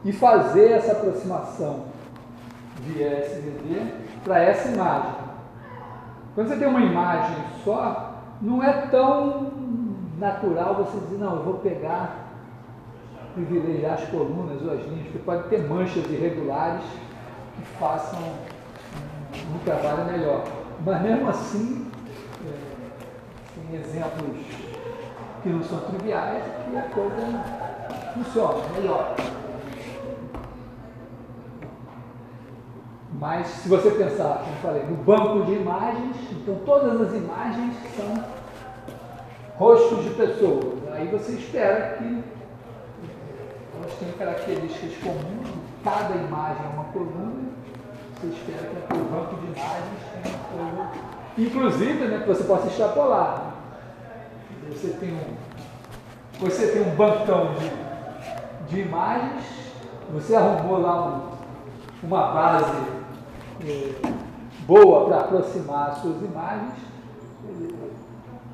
Speaker 1: e fazer essa aproximação via SVD para essa imagem. Quando você tem uma imagem só, não é tão natural você dizer, não, eu vou privilegiar as colunas ou as linhas, porque pode ter manchas irregulares que façam um trabalho melhor. Mas mesmo assim, tem exemplos que não são triviais, que a coisa funciona melhor. Mas se você pensar, como eu falei, no banco de imagens, então todas as imagens são rostos de pessoas. Aí você espera que elas tenham características comuns, cada imagem é uma coluna, você espera que aquele banco de imagens tenha uma coisa, inclusive, né, que você possa extrapolar. Você tem um bancão de imagens, você arrumou lá uma base boa para aproximar as suas imagens,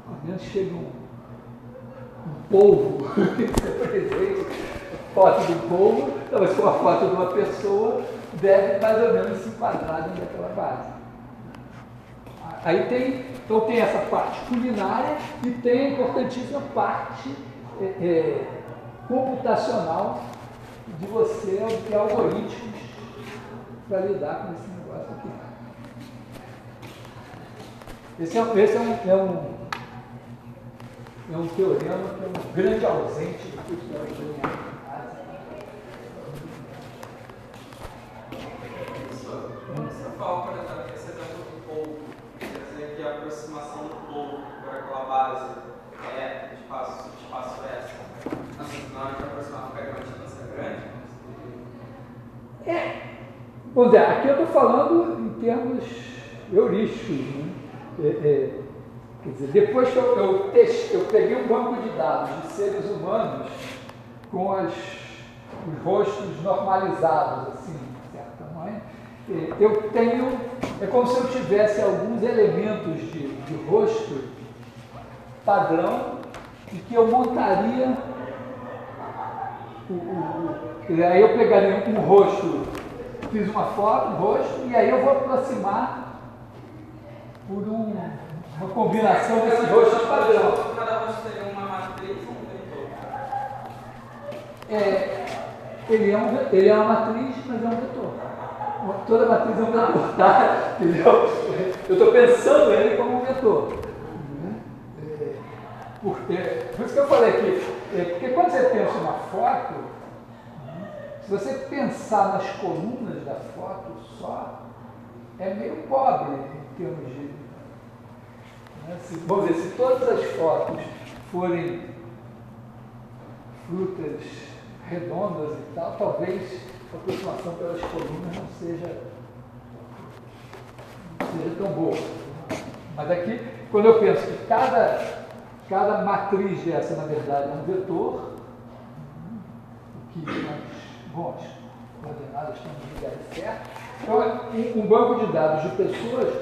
Speaker 1: ao menos chega um polvo que você presente, foto do polvo, então, se for a foto de uma pessoa, deve mais ou menos se enquadrar dentro daquela base. Aí tem essa parte culinária e tem a importantíssima parte computacional de você ter algoritmos para lidar com esse negócio aqui. Esse é um teorema que é um grande ausente do curso da engenharia.
Speaker 5: Você fala, por exemplo, esse exemplo do polvo, quer dizer que a aproximação do polvo por aquela base é espaço S. Na hora de aproximar ficar de uma distância grande?
Speaker 1: Vamos dizer, aqui eu estou falando em termos heurísticos, né? Quer dizer, depois que eu peguei um banco de dados de seres humanos com os rostos normalizados, assim, de certo tamanho, eu tenho, é como se eu tivesse alguns elementos de rosto padrão e que eu montaria, aí eu pegaria um rosto, fiz uma foto, um rosto, e aí eu vou aproximar por uma combinação desses rostos padrão.
Speaker 5: Cada rosto seria uma matriz ou um vetor?
Speaker 1: Ele é uma matriz, mas é um vetor. Toda matriz é um vetor, tá? Entendeu? Eu estou pensando ele como um vetor. Por isso que eu falei aqui, porque quando você pensa uma foto, se você pensar nas colunas da foto só, é meio pobre em termos de... Vamos dizer, se todas as fotos forem frutas redondas e tal, talvez a aproximação pelas colunas não seja tão boa. Mas aqui, quando eu penso que cada matriz dessa, na verdade, é um vetor, o que as coordenadas estão no lugar certo, então, um banco de dados de pessoas,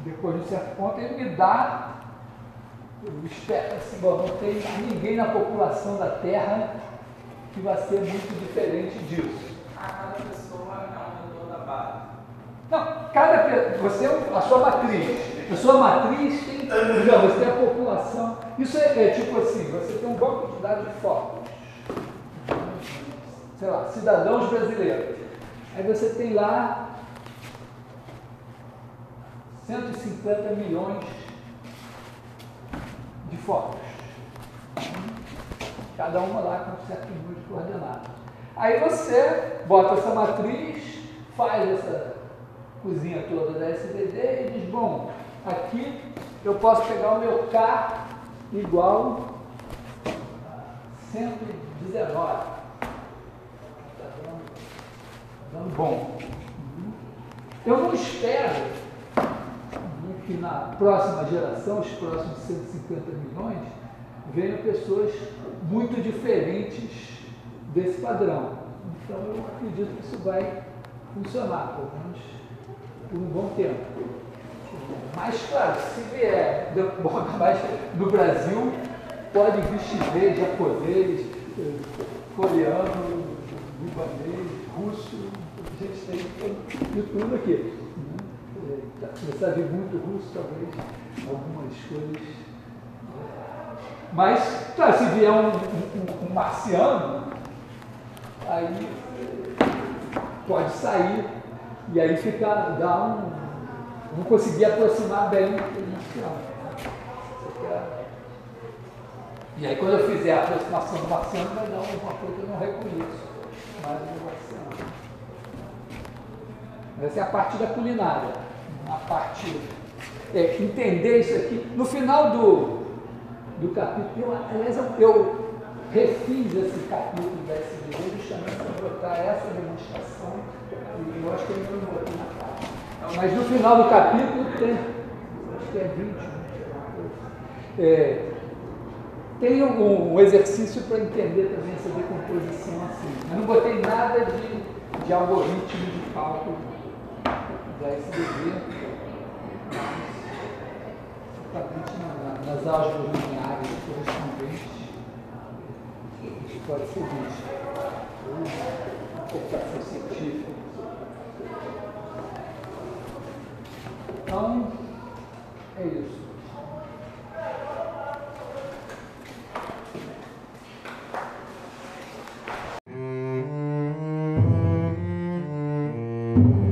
Speaker 1: depois de um certo ponto, ele me dá, eu espero assim, bom, não tem ninguém na população da Terra que vai ser muito diferente disso.
Speaker 5: Cada pessoa é um vetor da base.
Speaker 1: Não, a sua matriz. A sua matriz tem, você tem a população. Isso é tipo assim, você tem um banco de dados de fotos. Sei lá, cidadãos brasileiros. Aí você tem lá 150 milhões de fotos. Cada uma lá com um certo número de coordenadas. Aí você bota essa matriz, faz essa cozinha toda da SVD e diz, bom, aqui eu posso pegar o meu K igual a 119. Dando bom. Eu não espero que na próxima geração, os próximos 150 milhões, venham pessoas muito diferentes desse padrão. Então eu acredito que isso vai funcionar, pelo menos por um bom tempo. Mas, claro, se vier no Brasil, pode vir chinês, japonês, coreano, libanês, russo, a gente tem de tudo aqui. Começar a vir muito russo, talvez, algumas coisas. Mas, claro, se vier um marciano, aí pode sair e aí não conseguir aproximar bem o marciano. E aí quando eu fizer a aproximação do marciano, vai dar uma coisa que eu não reconheço, mas o marciano. Essa é a parte da culinária. A parte entender isso aqui. No final do capítulo, aliás, eu refiz esse capítulo da SVD justamente para botar essa demonstração, e eu acho que eu não botei na parte. Mas no final do capítulo tem, acho que é 20, Tem um exercício para entender também essa decomposição assim. Eu não botei nada de algoritmo de cálculo da SDB, mas nas álgebras lineares correspondentes, isso pode ser visto. Computação científica. Então, é isso.
Speaker 3: Thank you.